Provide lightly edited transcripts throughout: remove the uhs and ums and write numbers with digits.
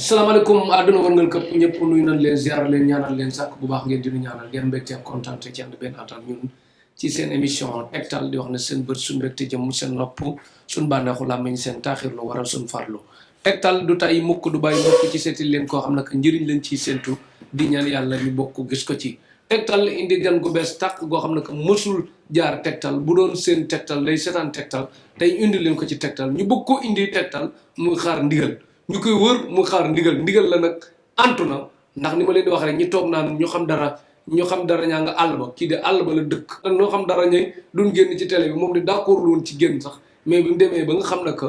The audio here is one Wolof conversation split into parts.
salaamaaleykum àdduna wërngal këpp ñëpp nuyu nañ leen ziar leen ñaanal leen sàkk bu baax ngeen di ñu ñaanal ngeen mbégte ak kontaan te ci ànd benn atal ñun ci seen émission tegtal di wax ne seen bët suñ mbégte jëm seen nopp suñ bànneexu làmmiñ seen taaxirlu waral suñ farlu tegtal du tay mukk du bàyyi mukk ci seetil leen koo xam ne que njëriñ leen ciy séentu di ñaan yàlla ñu bokk gis ko ci tegtal indi gan gu bees tàq goo xam ne que mësul jaar tegtal bu doon seen tegtal day seetaan tegtal tey indi leen ko ci tegtal ñu bëgg ko indi tegtal muy xaar ndigal ñu koy wër mu xaar ndigal la nag antu na ndax ni ma leen di wax rek ñi toog naan ñu xam dara ñaa nga àll ba kii de àll ba la dëkk ñoo xam dara ñay duñ génn ci télé bi moom de d'accord woon ci génn sax mais bi mu demee ba nga xam ne que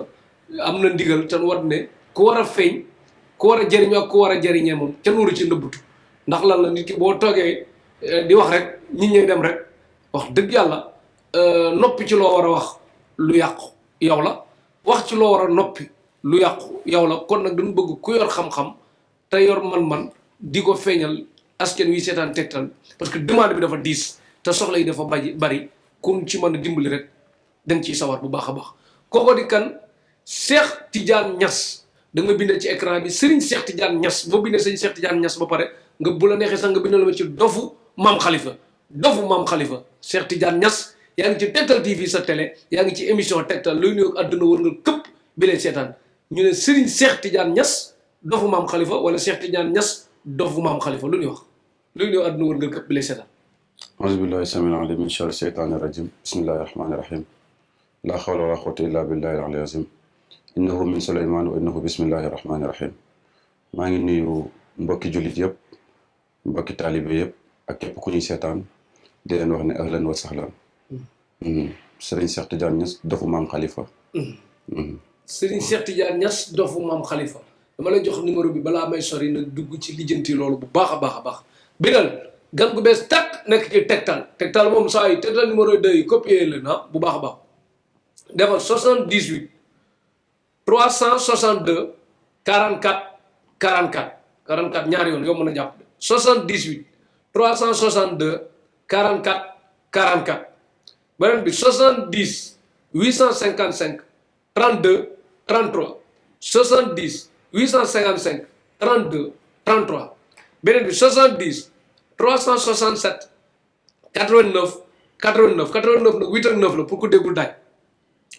am na ndigal te wat ne ku war a feeñ ku war a jëriñu ak ku war a jëriñee moom ca nuuru ci ndëbbutu ndax lan la nit ki boo toogee di wax rek nit ñi dem rek wax dëgg yàlla noppi ci loo war a wax lu yàqu yow la wax ci loo war a noppi lu yàqu yow la kon nag dañu bëgg ku yor xam-xam te yor man-man di ko feeñal askan wi seetaan tegtal parce que demande bi dafa diis te soxla yi dafa bari kun ci mën a dimbali rek dañ ciy sawar bu baax a baax kooko di kan Cheikh Tidiane Niass da nga bindee ci écran bi Serigne Cheikh Tidiane Niass boo bindee Serigne Cheikh Tidiane Niass ba pare nga bu la neexee sax nga bindal ma ci dofu maam Khalifa Cheikh Tidiane Niass yaa ngi ci Tektal TV sa télé yaa ngi ci émission tegtal luy nuyoog àdduna wër nga këpp bi leen seetaan ñu ne Serigne Cheikh Tidiane Niass dofu maam Khalifa wala Cheikh Tidiane Niass dofu maam Khalifa lu ñuy wax luy nuyoog àdduna wër nga këpp bi leen seetaan. auzu billahi samil alim min sharri shaytani rajim bismillahi rahmani rahim la hawla wala quwwata illa billahi al-ali azim innahu min Sulayman wa innahu bismillahi rahmani rahim maa ngi nuyu mbokki jullit yëpp mbokki taalibe yëpp ak képp ku ñuy seetaan di leen wax ne ahlan wa sahlan Serigne Cheikh Tidiane Niass dofu maam Khalifa. Serigne Cheikh Tidiane Niass dofu maam Khalifa dama lay jox numéro bi balaa may sori nag dugg ci lijjanti loolu bu baax a baax biral gan gu bees tàkk nekk ci tegtal moom saa yi tegtal numéro 2 yi copier la na bu baax a baax defal 78 362 44 44 ñaari yoon yow mën a jàpp 78 362 44 44 beneen bi 70 855 32 33 70 855 32 33 beneen bi 70 367 89 nag 8 ak 9 la pour ku déggul daaj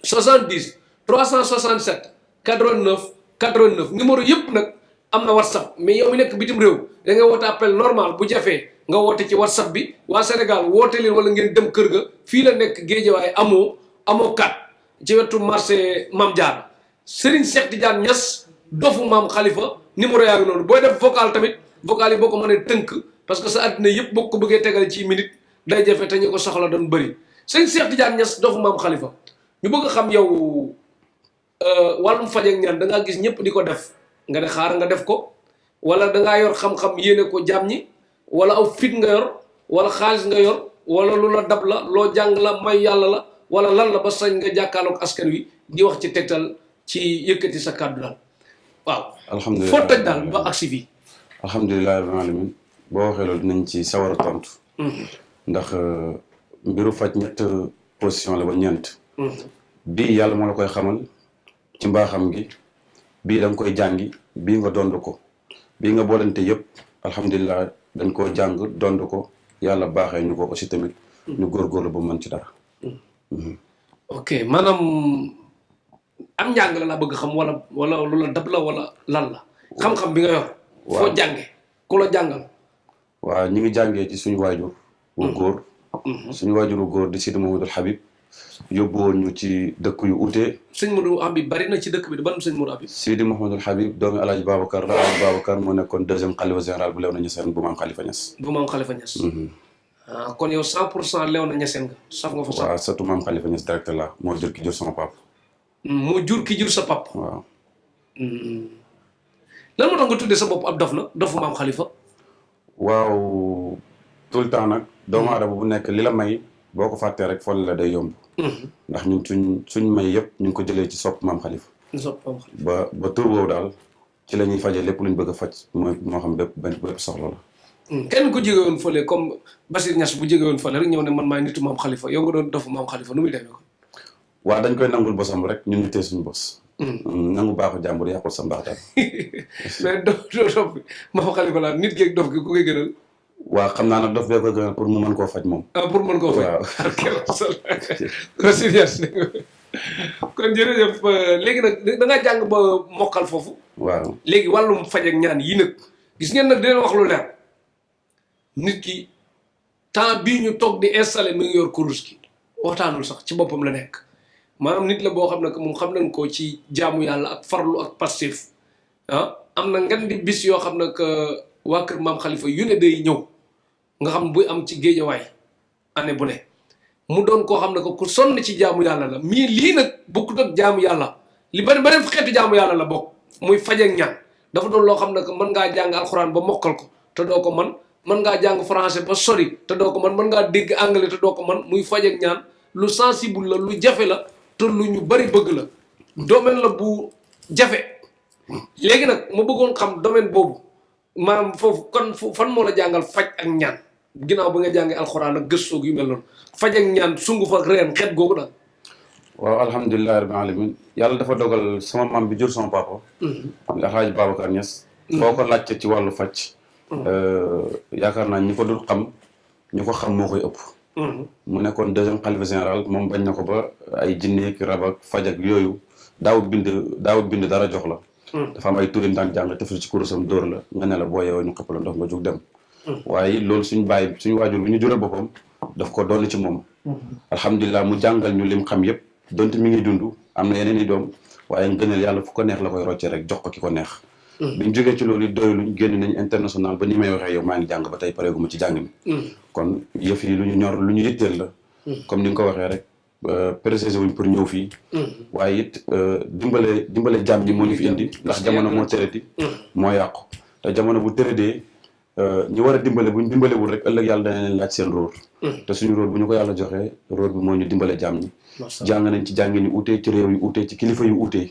70 367 89 numéro yëpp nag am na whatsapp mais yow mi nekk bitim réew da nga woote appel normal bu jafee nga woote ci whatsapp bi waa Sénégal woote leen wala ngeen dem kër ga fii la nekk Géejawaay amoo kat ci wetu marché Mame Diarra Serigne Cheikh Tidiane Niass dofu maam Khalifa numéro yaa ngi noonu booy def vocal tamit vocal yi boo ko mënee tënk parce que sa àddina yëpp boo ko bëggee tegal ci minute day jafe te ñu ko soxla doon bëri Serigne Cheikh Tidiane Niass dofu maam Khalifa ñu bëgg a xam yow wàllum faj ak ñaan da ngaa gis ñëpp di ko def nga ne xaar nga def ko wala da ngaa yor xam-xam yéene ko jàmm ñi wala aw fit nga yor wala xaalis nga yor wala lu la dab la loo jàng la may yàlla la wala lan la ba sañ nga jàkkaarloog askan wi di wax ci tegtal ci yëkkati sa kàddu daal waaw. alhamdulilah foo toj daal ba agsi fii. alhamdulilah rabbil alamin boo waxee loolu dinañ ci sawar a tontu. ndax mbiru faj ñett position la ba ñeent. bii yàlla moo la koy xamal ci mbaaxam gi bii da nga koy jàngi bii nga dond ko bii nga boolante yëpp alhamdulilah dañ koo jàng dond ko yàlla baaxee ñu ko aussi tamit ñu góorgóorlu ba mën ci dara. ok maanaam am njàng la laa bëgg xam wala lu la dab la wala lan la xam-xam bi nga yor. waaw foo jànge ku la jàngal. waaw ñu ngi jàngee ci suñu waajur wu góor. suñu waajur wu góor di Sidi Mouhamadou Habib yóbbu woon ñu ci dëkk yu ute. sëñ Modou Habib bari na ci dëkk bi ban sëñ Modou Habib. Sidi Mouhamadou Habib doomi Alaaji Babacar la Alaaji Babacar moo nekkoon deuxième xalifa général bu Léona Niassène bu maam Khalifa Niass. bu maam Khalifa Niass. kon yow 100% Léona Niassène nga saf nga fa sax. waaw surtout maam Khalifa Niass direct la moo jur ki jur sama pap. moo jur ki jur sa pap. waaw. lan moo tax nga tuddee sa bopp ab dof la dofu maam Khalifa. waaw tout le temps nag doomu aadama bu nekk li la may boo ko fàttee rek folle la day yomb. ndax ñun suñ may yëpp ñu ngi ko jëlee ci sopp maam Khalifa. ba tur boobu daal ci la ñuy fajee lépp luñ bëgg a faj moo xam bépp soxla la. kenn ku jóge woon fële comme Basir Niass bu jóge woon fële rek ñëw ne man maay nitu maam Khalifa yow nga doon dofu maam Khalifa nu muy demee ko. waaw dañ koy nangul bosam rek ñun ñu tee suñu bos. nangu baaxu jàmbur yàqul sa mbaax daal. mais dof bi maam Khalifa laa nit geeg dof gi ku koy gënal. waaw xam naa nag dof bee ko gënal pour mu mën koo faj moom. pour mën koo faj. waaw kon jërëjëf léegi nag da ngaa jàng ba mokkal foofu. waaw léegi wàllum faj ak ñaan yi nag gis ngeen nag dinañ wax lu leer nit ki temps bii ñu toog di installé mi ngi yor kurus gi waxtaanul sax ci boppam la nekk maanaam nit la boo xam ne que moom xam nañ ko ci jaamu yàlla ak farlu ak passif am na ngan di bis yoo xam ne que waa kër maam Khalifa yu ne day ñëw nga xam buy am ci géejawaay année bu ne mu doon koo xam ne que ku sonn ci jaamu yàlla la mii lii nag bokkut ak jaamu yàlla li beneen xeetu jaamu yàlla la bokk muy faj ak ñaan dafa doon loo xam ne que mën ngaa jàng alxuraan ba mokkal ko te doo ko mën ngaa jàng français ba sori te doo ko mën ngaa dégg anglais te doo ko mën muy faj ak ñaan lu sensible la lu jafe la te lu ñu bari bëgg la domaine la bu jafe léegi nag ma bëggoon xam domaine boobu maanaam foofu kon fan moo la jàngal faj ak ñaan ginnaaw ba nga jàngee alxuraan ak gëstoog yu mel noonu faj ak ñaan sunguf ak reen xeet googu daal. waaw alhamdulilah rabbil alamin yàlla dafa dogal sama maam bi jur sama papa. El Hadj Babacar Niass. foo ko laajte ci wàllu faj. yaakaar naa ñi ko dul xam ñu ko xam moo koy ëpp. mu nekkoon deuxième xalifa général moom bañ na ko ba ay jinne ki rab ak faj ak yooyu daawut bind dara jox la. dafa am ay turin daan jàng tefal ci kurusam dóor la nga ne la boo yeewoo ñu xëpp la ndox nga jug dem. waaye loolu suñu waajur bi ñu jural boppam daf ko doon ci moom. alhamdulilah mu jàngal ñu lim xam yëpp donte mi ngi dund am na yeneen i doom waaye ngëneel yàlla fu ko neex la koy roccee rek jox ko ki ko neex. biñ jógee ci loolu doyluñ génn nañ international ba ni may waxee yow maa ngi jàng ba tey pareeguma ci jàng mi. kon yëf yi lu ñu ñor lu ñu yitteel la. comme ni nga ko waxee rek précisé wuñ pour ñëw fii. waaye it dimbale jàmm ñi moo ñu fi indi ndax jamono moo tëradi. moo yàqu te jamono bu tëradee ñi war a dimbale buñ dimbalewul rek ëllëg yàlla dana leen laaj seen róor. te suñu róor bu ñu ko yàlla joxee róor bi moo ñu dimbale jàmm ñi. jàng nañ ci jàngin yu utee ci réew yu utee ci kilifa yu utee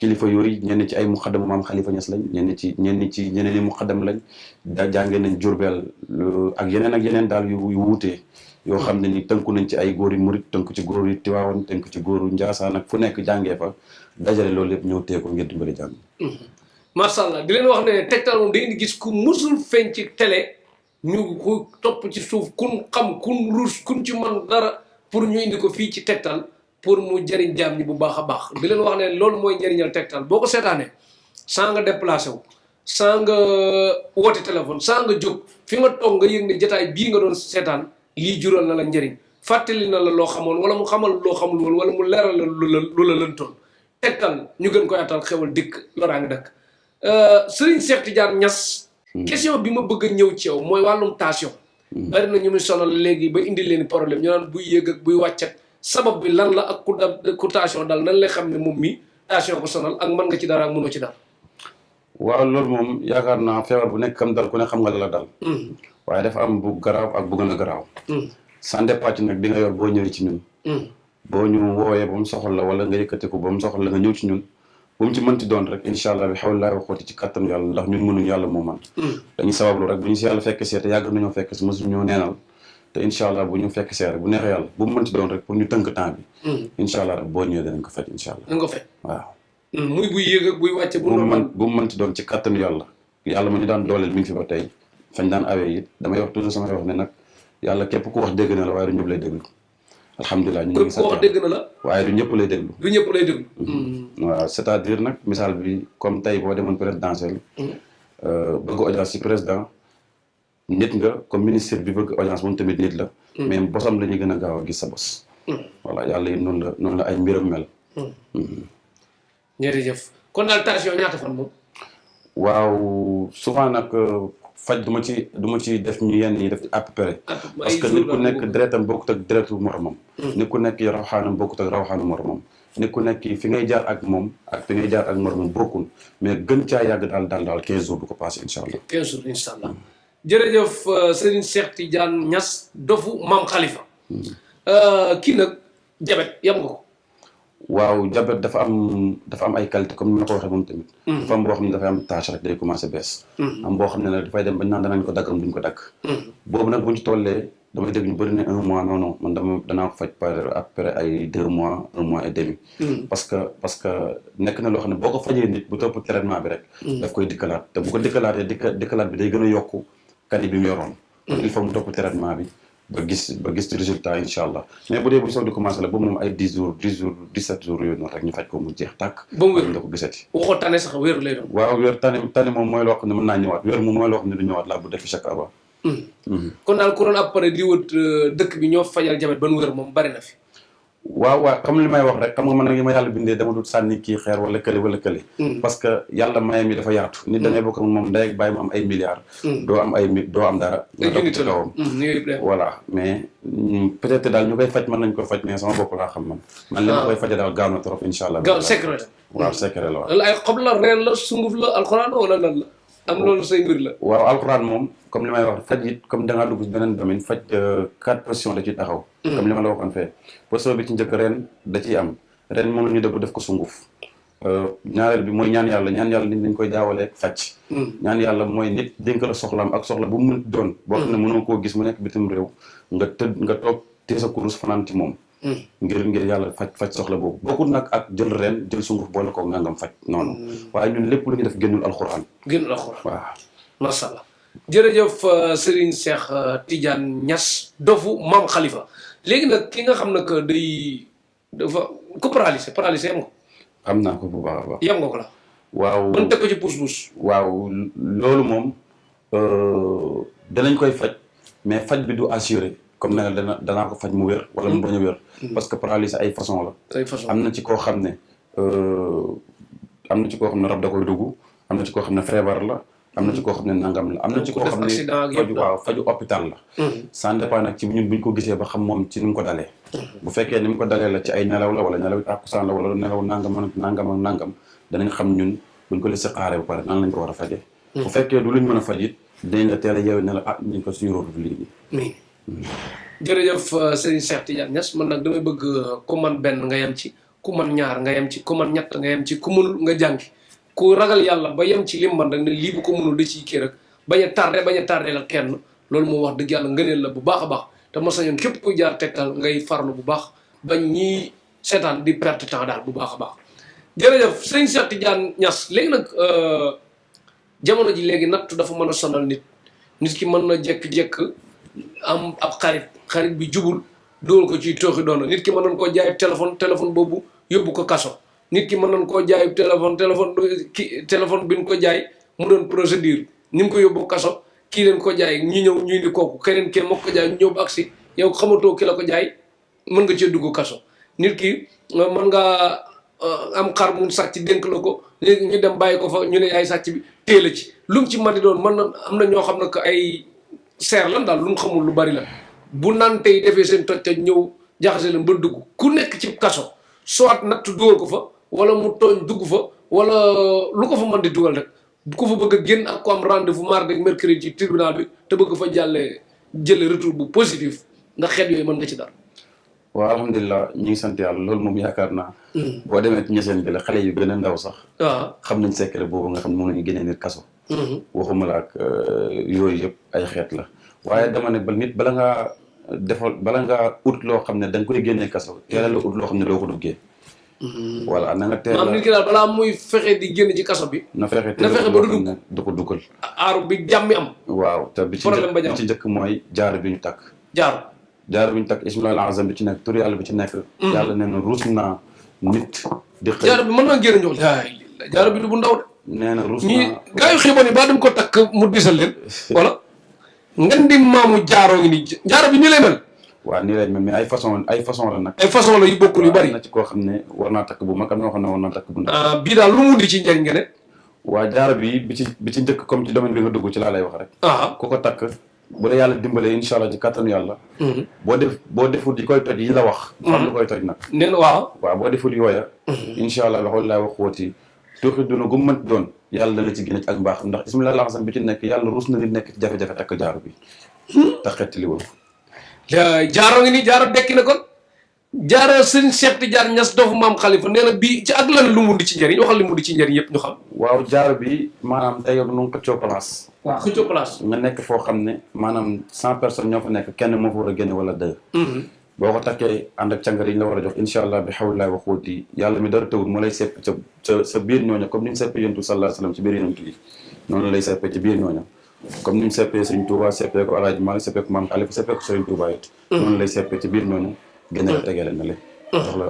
kilifa yooyu ñenn ci ay muqaddamu maam Khalifa Niass lañ ñeneen i muqaddam lañ jàngee nañ Jurbel ak yeneen daal yu wutee yoo xam ne ni tënku nañ ci ay góor yu murit tënku ci góor yu Tiwaawan tënku ci góoru Njaasaan ak fu nekk jàngee fa dajale loolu lépp ñëw tee ko ngir dimbali jàmm. macha allah di leen wax ne Tektal moom da ngeen di gis ku musul feeñ ci télé ñu ku topp ci suuf kun xam kun ruus kun ci man dara pour ñu indi ko fii ci Tektal pour mu jëriñ jaam ñi bu baax a baax di leen wax ne loolu mooy njëriñal Tektal boo ko seetaanee saa nga déplacé wu saa nga woote téléphone saa nga jóg fi nga toog nga yëg ne jotaay bii nga doon seetaan lii jural na la njëriñ fàttali na la loo xamoon wala mu xamal loo xamul woon wala mu leeral la lu la lëntoon Tektal ñu gën koy atal xewal dikk loraa nga dëkk Serigne Cheikh Tidiane Niass question bi ma bëgg a ñëw ci yow mooy wàllum tension bari na ñu muy sonal léegi ba indi leen problème ñu naan buy yëg ak buy wàccat sabab bi lan la ak ku tension dal nan lay xam ne moom mi tension ko sonal ak mën nga ci dara ak mënoo ci dara. waaw loolu moom yaakaar naa feebar bu nekk kam dal ku ne xam nga la dal. waaye dafa am bu garaaw ak bu gën a garaaw. sans départ nag di nga yor boo ñëwee ci ñun. boo ñu woowee ba mu soxal la wala nga yëkkati ko ba mu soxal la nga ñëw ci ñun bu mu ci mënti doon rek incha allah bi xawlillaahi wa quwwati ci kattan yàlla ndax ñun mënuñ yàlla moo man dañuy sabablu rek bu ñu si yàlla fekk see te yàgg nañoo fekk si mosu ñoo neenal te incha allah bu ñu fekk see rek bu neexee yàlla bu mu mënti doon rek pour ñu tënk temps bi. incha allah rek boo ñëwee danañ ko fekk incha allah. danañ ko fekk waaw. muy buy yéeg ak buy wàcce. bu mu mënti doon ci kattan yàlla yàlla ma ñu daan dooleel mi ngi fi ba tey fañ daan awee it damay wax toujours samay wax ne nag yàlla képp ku wax dégg na la waaye du ñëpp lay déglu alhamdulilah ñu ngi sant ko wax dégg na la waaye du ñëpp lay déglu. du ñëpp lay déglu. waaw c'est-à-dire nag misaal bi comme tey boo demoon présidentielle. bëgg audience ci président nit nga comme ministre bi bëgg audience moom tamit nit la. mais bosam la ñuy gën a gaaw a gis sa bos. voilà yàlla it noonu la ay mbiram mel. jërëjëf kon daal tension ñaata fan moom. waaw souvent nag faj du ma ci def ñu yenn yi def à peu près. parce que nit ku nekk deretam bokkut ak deretu moromam. nit ku nekk rawxaanam bokkut ak rawxaanu moromam. nit ku nekk fi ngay jaar ak moom ak fi ngay jaar ak moromam bokkul mais gën caa yàgg daal 15 jours du ko passé incha allah. 15 jours incha allah jërëjëf Serigne Cheikh Tidiane Niass dofu Maam Khalifa. kii nag jabet yam nga ko. waaw jabet dafa am ay qualité comme ni ma ko waxee moom tamit. dafa am boo xam ne dafay am tâche rek day commencé bees. am boo xam ne nag dafay dem bañ naan danañ ko daggam duñ ko dagg. boobu nag buñ ci tollee damay dégg ñu bëri ne 1 mois non man danaa ko faj par après ay 2 mois 1 mois et demi. parce que nekk na loo xam ne boo ko fajee nit bu topp traitement bi rek. daf koy dikkalaat te bu ko dikkalaatee dikkalaat bi day gën a yokku qualité bi mu yoroon. donc il faut mu topp traitement bi. ba gis résultat incha allah mais bu dee bu soog di commencé la ba moom ay 10 jours 17 jours yooyu noonu rek ñu faj ko mu jeex tàkk. ba mu wér nga ko gisati. waxoo tane sax wér lay doon. waaw wér tane moom mooy loo xam ne mën naa ñëwaat wér moom mooy loo xam ne du ñëwaat laa bu def chaque fois. kon daal ku doon après di wut dëkk bi ñoo fajal jabet ban wér moom bari na fi. waaw comme li may wax rek xam nga man nag li ma yàlla bindee dama dul sànni kii xeer wala kële parce que yàlla mayam yi dafa yaatu nit da ngay bokk ak moom ndey ak bàyyi mu am ay milliards doo am dara nga topp ci kawam voilà mais peut-être daal ñu koy faj mën nañ ko faj mais sama bopp laa xam man li ma koy faje daal gaaw na trop insha allah gaaw secret waaw secret la waaw ay xob la reen la sunguf la alxuraan wala lan la am loolu say mbir la waaw alxuraan moom comme li may wax faj it comme da ngaa dugg si beneen domaine faj 4 positions da ciy taxaw comme li ma la waxoon fee position bi ci njëkk ren da ciy am ren moom la ñu def ko sunguf ñaareel bi mooy ñaan yàlla nit dañ koy jaawaleeg faj ñaan yàlla mooy nit dénk la soxlaam ak soxla bu mu mën doon boo xam ne mënoo koo gis mu nekk bitim réew nga toog tee sa kurus fanaan ci moom ngir yàlla faj soxla boobu bokkul nag ak jël ren jël sunguf boole ko nangam faj noonu waaye ñun lépp lu ñu def génnul alxuraan waaw masha Allah jërëjëf Serigne Cheikh Tidiane Niass dofu Maam Khalifa léegi nag ki nga xam ne que dafa ko paralysé yam nga ko xam naa ko bu baax a baax yam nga ko la waaw ban teg ko ci pousse-pousse waaw loolu moom danañ koy faj mais faj bi du assuré comme ne danaa ko faj mu wér wala mu bañ a wér parce que paralysé ay façon la am na ci koo xam ne rab da koy dugg am na ci koo xam ne feebar la am na ci koo xam ne nangam la am na ci koo xam ne faju hôpital la ça dépend nag ci ñun buñ ko gisee ba xam moom ci ni mu ko dalee bu fekkee ni mu ko dalee la ci ay nelaw la wala nelaw tàkkusaan la wala nelaw nangam danañ xam ñun buñ ko listixaaree ba pare nan lañ ko war a faje bu fekkee du luñ mën a faj it dinañ la teel a yeewu ne la ñu ko suñu rôle lii nii jërëjëf Serigne Cheikh Tidiane Niass man nag damay bëgg ku man benn nga yem ci ku man ñaar nga yem ci ku man ñett nga yem ci ku mënul nga jàngi ku ragal yàlla ba yem ci lim man rek ne lii bu ko mënul da ciy kii rek bañ a tardé la kenn loolu moo wax dëgg yàlla ngëneel la bu baax a baax te ma sañoon képp kuy jaar Tektal ngay farlu bu baax bañ ñii seetaan di perte temps daal bu baax a baax jërëjëf Serigne Cheikh Tidiane Niass léegi nag jamono ji léegi nattu dafa mën a sonal nit ki mën na jekk-jekk am ab xarit bi jubul dool ko ci tooxi doona nit ki mën nañ koo jaay téléphone boobu yóbbu ko kaso nit ki mën nañ koo jaay téléphone bi ñu ko jaay mu doon procédure ni mu ko yóbbu kaso kii leen ko jaay ñu ñëw ñu indi kooku keneen moo ko jaay ñu ñëw ba agsi yow xamatoo ki la ko jaay mën nga cee dugg kaso nit ki mën nga am xar mu sàcc dénk la ko léegi ñu dem bàyyi ko fa ñu ne ay sàcc bi téye la ci lu mu ci mën di doon mën na am na ñoo xam ne que ay seer lan daal lu mu xamul lu bari la bu naan tey defee seen toj te ñëw jaxase leen ba dugg ku nekk ci kaso soit natt dugal ko fa wala mu tooñ dugg fa wala lu ko fa mën di dugal rek ku fa bëgg a génn ak ko am rendez-vous mardi ak mercredi ci tribunal bi te bëgg fa jële retour bu positif ndax xeet yooyu mën nga ci dara waaw alhamdulilah ñu ngi sant yàlla loolu moom yaakaar naa boo demee ci ñeseen bi la xale yu gën a ndaw sax waaw xam nañ secret boobu nga xam ne moom nañu génnee nit kaso waxuma la ak yooyu yëpp ay xeet la waaye dama ne nit bala ngaa ut loo xam ne da nga koy génnee kaso teela la ut loo xam ne doo ko duggee voilà na nga teel maanaam nit ki daal balaa muy fexe di génn ci kaso bi na fexe ba du dugg du ko duggal aaru bi jàmmi am waaw te bi ci njëkk mooy jaar bi ñu takk jaar bi ñu takk ismilal azam bi ci nekk tur yàlla bi ci nekk yàlla nee na ruus naa nit di xëy jaar bi mën naa génn ñëw jaar bi du bu ndaw de nee na ruus ñii gaa yu xiiboon yi ba dem ko takk mu disal leen wala ngan di maamu jaaroo ngi nii jaaro bi nii lay mel waaw nii lay mel mais ay façon la nag ay façon la yu bokkul yu bari na ci koo xam ne war naa takk bu mag am na koo xam ne war naa takk bu ndaw bii daal lu mu di ci njëriñ nga ne waa jaaro bi ci njëkk comme ci domaine bi nga dugg ci laa lay wax rek ku ko takk bu la yàlla dimbalee incha allah ci kattanu yàlla boo defut yi koy toj yi la wax xam lu koy toj nag nee na waaw boo defut yooya incha allah loxoolu laay wax xóoti tuuxi duna gu mën doon yàlla dana ci génne ci ak mbaax ndax ismillah laxasam bi ci nekk yàlla ruus na nit nekk ci jafe-jafe takk jaaro bi te xetti li woon jaaro ngi nii jaaro dekki na kon jaara sëñ Cheikh Tidiane Niass dofu maam Khalifa nee na bii ci ak lan lu mu di ci njëriñ waxal li mu di ci njëriñ yëpp ñu xam. waaw jaaro bi maanaam tey yow nu nga xëccoo place. waaw xëccoo place. nga nekk foo xam ne maanaam 100 personnes ñoo fa nekk kenn moo fa war a génne wala 2. boo ko takkee ànd ak càngar yi ñu la war a jox incha allah bi xawlilaay wa xuuti yàlla mi dara tawul mu lay sepp sa biir ñooña comme ni mu seppee yontu sallallahu alayhi wasallam ci biir yontu yi noonu lay seppee ci biir ñooña comme ni mu seppee Sëriñ Tuubaa seppee ko Alaaji Maalik seppee ko Maam Xalifa seppee ko Sëriñ Tuubaa it noonu lay seppee ci biir ñooña génne la tegee leen na leen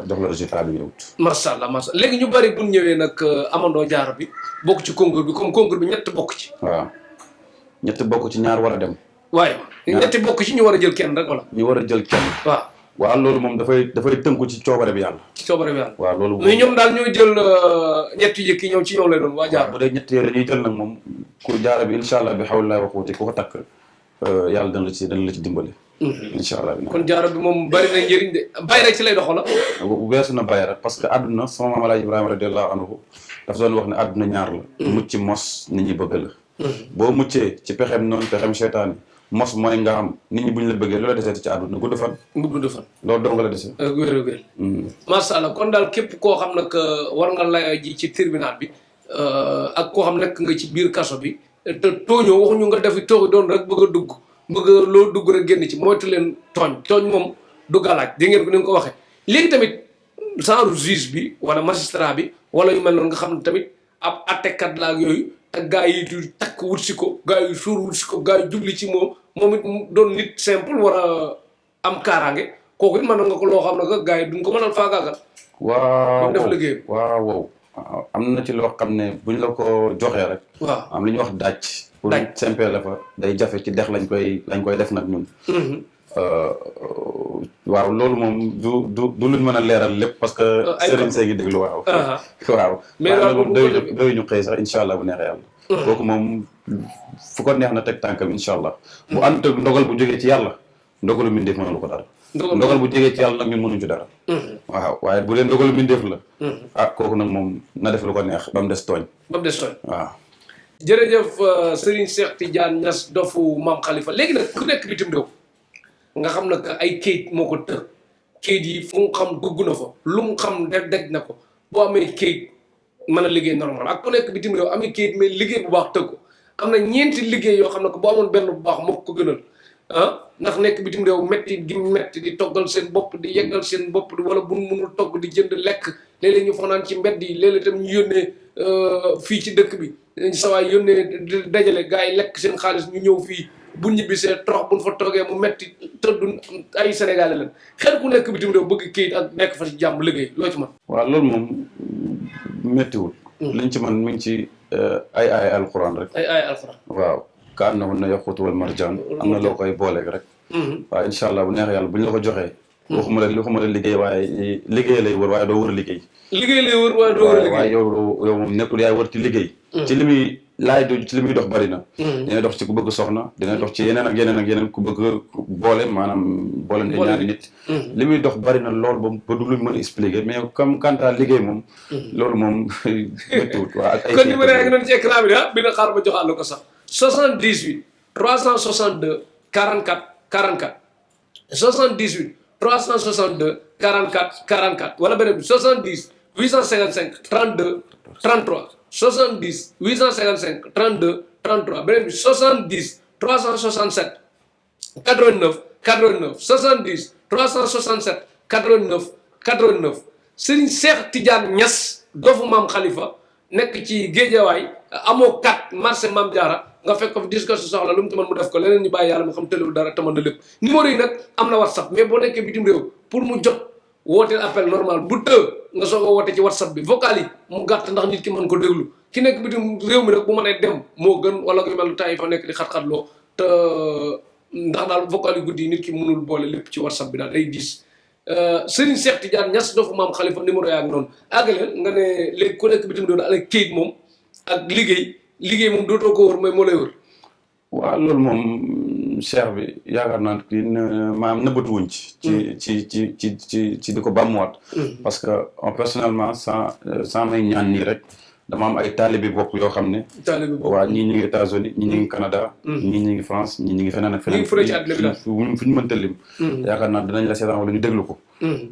jox la résultat bi yowut macha allah macha allah léegi ñu bari bu ñëwee nag amandoo jaaro bi bokk ci concours bi comme concours bi ñett bokk ci waaw ñett bokk ci ñaar war a dem waaye ñetti bokk ci ñu war a jël kenn rek wala ñu war a jël kenn waaw loolu moom dafay tënku ci coobare bi yàlla ci coobare bi yàlla waaw loolu mais ñoom daal ñooy jël ñett yu jëkk yi ñoom ci ñoom lay doon waa jaaro bu dee ñett yooyu dañuy jël nag moom ku jaaro bi incha allah bi xawlilaay wa xuuti ku ko takk yàlla dana la ci dimbale incha allah kon jaaro bi moom bari na njëriñ de bay rek ci lay doxala weesu na bay rek parce que àdduna sama maam Alaaji Ibrahima radiyallahu anhu dafa doon wax ne àdduna ñaar la mucc mos nit ñi bëgg la boo muccee ci pexem noonu pexem seytaane mos mooy nga am nit ñi bu ñu la bëggee loola desee ci àdduna gudd fan loolu dong la dese wér masha Allah kon daal képp koo xam nag war nga lay ji ci tribunal bi ak koo xam nekk nga ci biir kaso bi te tooñoo waxuñu nga defi tooxi doon rek bëgg a dugg loo dugg rek génn ci moytu leen tooñ moom du galaaj di ngeen ko ni nga ko waxee léegi tamit genre juge bi wala magistrat bi wala yu mel noonu nga xam ne tamit ab attekat la ak yooyu te gaa yi du takk wut si ko gaa yi suur wut si ko gaa yi jubli ci moom it doon nit simple war a am kaaraange kooku it mën nga ko loo xam ne que gaa yi duñ ko mënal faagaagal waaw def liggéey waaw am na ci loo xam ne buñ la ko joxee rek waaw am li ñuy wax daaj pour simple la fa day jafe ci dex lañ koy def nag ñun waaw loolu moom du luñ mën a leeral lépp parce que sëriñ see ngi déglu waaw mais loolu doy ñu xëy sax incha allah bu neexee yàlla kooku moom fu ko neex na teg tànkam incha allah bu ànd ak ndogal bu jógee ci yàlla ndogalu mbindeef mënulu ko dara ndogal bu jógee ci yàlla nag ñun mënuñ ci dara waaw waaye bu dee ndogalu mbindeef la kooku nag moom na def lu ko neex ba mu des tooñ waaw jërëjëf Serigne Cheikh Tidiane Niass dofu Maam Khalifa léegi nag ku nekk bitim réew nga xam nag ay kayit moo ko tër kayit yi fu mu xam dugg na fa lu mu xam daj na ko boo amee kayit mën a liggéey normal ak ku nekk bitim réew amee kayit mais liggéey bu baax tëgg ko am na ñeenti liggéey yoo xam ne ko boo amoon benn bu baax moo ko gënal ndax nekk bitim réew metti gi metti di toggal seen bopp di yeggal seen bopp wala bu mënul togg di jënd lekk léeg-léeg ñu fanaan ci mbedd yi léeg-léeg tam ñu yónnee fii ci dëkk bi sawaay yónnee dajale gars yi lekk seen xaalis ñu ñëw fii bu ñibbisee torox buñ fa toogee mu metti tëddu ay sénégalais lañ xel ku nekk bitim réew bëgg kayit ak nekk fa ci jàmm liggéey loo ci mën waaw loolu moom méttiwul liñ ci man mi ngi ci ay alxuraan rek ay alxuraan waaw ka am na woon na yoqutu wal marjaan am na loo koy booleeg rek waaw incha allah bu neex yàlla bu ñu la ko joxee waxuma la liggéey waaye liggéey lay wër waaye doo wër liggéey lay wër waaye doo wër liggéey waaye yow moom nekkul yaay wër ci liggéey ci li muy laay do ci li muy dox bari na dina dox ci ku bëgg soxna dina dox ci yeneen ak yeneen ku bëgg boole maanaam boole ne ñaari nit li muy dox bari na lool ba du luñ mën a expliquer mais comme quant à liggéey moom loolu moom méttiwut waaw ak ay kon numéro yaa ngi doon ci écran bi bi na xaar ba joxaat la ko sax 78 362 44 44 78 362 44 44 wala beneen bi 70 855 32 33 70 855 32 33 beneen bi 70 367 89 89 70 367 89 89 Serigne Cheikh Tidiane Niass dofu Maam Khalifa nekk ci Géejawaay amoo 4 marché Mame Diarra nga fekk ko fi dis ko si soxla lu mu ci mën mu def ko leneen ñu bàyyi yàlla mu xam tëlewul dara te mën na lépp numéro yi nag am na WhatsApp mais boo nekkee bitim réew pour mu jot wooteel appel normal bu nga soog a woote ci WhatsApp bi vocal yi mu gàtt ndax nit ki mën ko déglu ki nekk bitim réew mi nag bu mënee dem moo gën wala nga mel temps yi fa nekk di xat-xatloo te ndax daal vocal yu guddi yi nit ki mënul boole lépp ci WhatsApp bi daal day diis Serigne Cheikh Tidiane Niass dofu Maam Khalifa numéro yaa ngi noonu àggaleel nga ne léegi ku nekk bitim réew daal ak kayit moom ak liggéey moom dootoo ko wër mooy moo lay wër waaw loolu moom cheikh bi yaakaar naa kii maanaam nëbbatu wuñ ci di ko bàmmuwaat parce que personnellement sans may ñaan nii rek dama am ay taalibe bopp yoo xam ne. taalibe bopp waaw ñii ñu ngi États-Unis ñii ñu ngi Canada. ñii ñu ngi France ñii ñu ngi feneen ak feneen. fu ñu mënta lim. yaakaar naa dinañ la seetaan wala ñu déglu ko.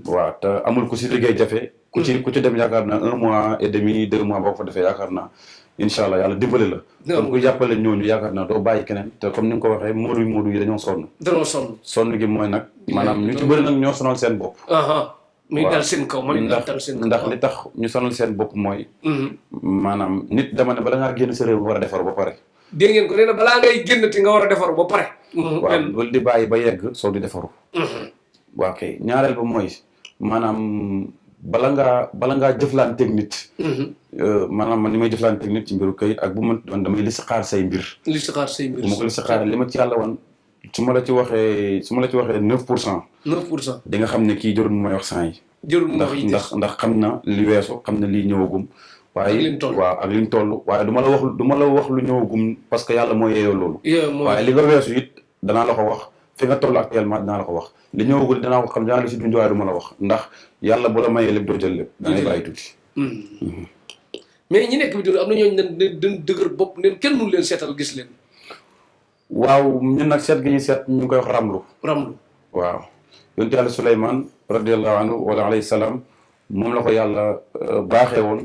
waaw te amul ku si liggéey jafe. ku ci dem yaakaar naa 1 mois et demi 2 mois boo ko fa defee yaakaar naa incha allah yàlla dimbali la. kon ku jàppale ñooñu yaakaar naa doo bàyyi keneen te comme ni nga ko waxee moodu yi dañoo sonn. sonn gi mooy nag maanaam ñu ci bëri nag ñoo sonal seen bopp. muy dal seen kaw ndax li tax ñu sonal seen bopp mooy. maanaam nit dama ne bala ngaa génn sa réew war a defar ba pare. dégg ngeen ko nee na balaa ngay génn ti nga war a defaru ba pare. waaw loolu di bàyyi ba yegg soo di defaru. waaw kay ñaareel ba mooy maanaam bala ngaa jëflanteeg nit. maanaam man ni may jëflanteeg nit ci mbiru këyit ak bu man damay listixaar say mbir. bu ma ko listixaaree li ma ci yàlla wan su ma la ci waxee 9%. 9% di nga xam ne kii jarul may wax 100 yi. jarul may wax ndax xam na li weesu xam na lii ñëwagum. waaye waaw ak li ñu toll waaye du ma la wax lu ñëwagum parce que yàlla moo yeeyoo loolu. waaye li nga weesu it danaa la ko wax fi nga toll actuellement dinaa la ko wax li ñëwagul dinaa ko xam dinaa la si dund waaye du ma la wax ndax yàlla bu la mayee lépp doo jël lépp. da ngay bàyyi tuuti. mais ñi nekk bi am na ñooñu dañ dëgër bopp neen kenn mënu leen seetal gis leen. waaw ñun nag seet gi ñuy seet ñu ngi koy wax ramlu. waaw yonent yàlla Suleymaan radiyallahu anhu wala alayhi salaam moom la ko yàlla baaxee woon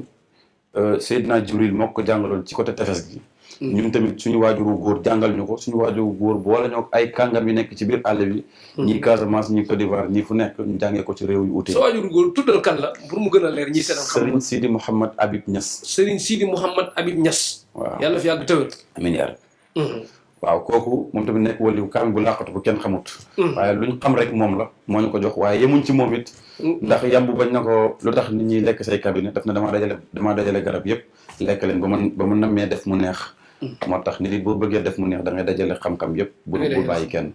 Seydina Jibril moo ko jàngaloon ci côté tefes gi. ñun tamit suñu waajuru góor jàngal ñu ko suñu waajuru góor boole ñoo ay kàngam yi nekk ci biir àll bi. ñii Casamance ñii Côte d'Ivoire ñii fu nekk ñu jàngee ko ci réew yu ute. sa waajuru góor tuddal kan la pour mu gën a leer ñi seetal xam Serigne Sidi Mouhamad Habib Niass. Serigne Sidi Mouhamad Habib Niass. waaw yàlla fi yàgg tëwër. amiin yaa rabbi. waaw kooku moom tamit nekk waliyu kaamil bu làqatu bu kenn xamut. waaye luñ xam rek moom la moo ñu ko jox waaye yemuñ ci moom it. ndax yàmbu bañ na ko lu tax nit ñi lekk say cabinet daf na damaa dajale garab yëpp lekk leen ba mu nammee def mu neex. moo tax nit it boo bëggee def mu neex da ngay dajale xam-xam yëpp. bu bàyyi kenn.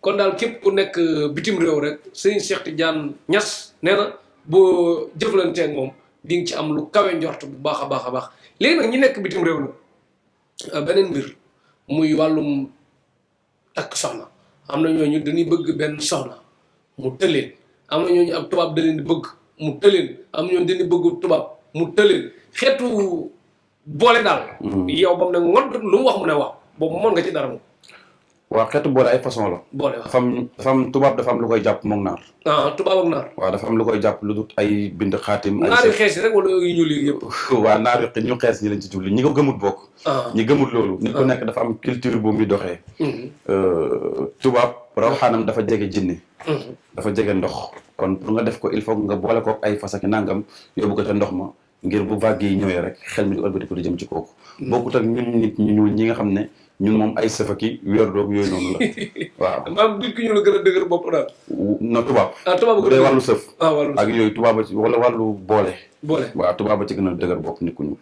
kon daal képp ku nekk bitim réew rek Serigne Cheikh Tidiane Niass nee na boo jëflantee ak moom di nga ci am lu kawe njort bu baax a baax a baax léegi nag ñi nekk bitim réew nag beneen mbir. muy wàllum takk soxna am na ñooñu dañuy bëgg benn soxna mu tëleen am na ñooñu ab tubaab da leen di bëgg mu tëleen am na ñooñu dañuy bëgg tubaab mu tëleen xeetu boole daal. yow ba mu ne ngoon lu mu wax mu ne waaw boobu mën nga ci dara moom. waaw xeetu boole ay façon la. boole waaw dafa am tubaab dafa am lu koy jàpp moom naar. tubaab ak naar. waaw dafa am lu koy jàpp lu dut ay bind xaatim. naar yu xees yi rek wala yu ñuul yi yëpp. waaw naar yu ñu xees ñi lañ ci jublu ñi ko gëmut bokk. ñi gëmut loolu. nit ku nekk dafa am culture bu muy doxee. tubaab rawxaanam dafa jege jinne. dafa jege ndox. kon pour nga def ko il faut nga boole ko ay fas ak nangam yóbbu ko ca ndox ma ngir bu vague yi ñëwee rek xel mi di ëlbati ko di jëm ci kooku. bokkut ak ñun nit ñu ñuul ñi nga xam ne. ñun moom ay safaki wéer doog yooyu noonu la waaw. maanaam nit ki ñu la gën a dëgër bopp daal. non tubaab. tubaab bu dee wàllu sëf. wàllu ak yooyu tubaab ci wala wàllu boole. boole waaw tubaab ci gën a dëgër bopp nit ku ñuul.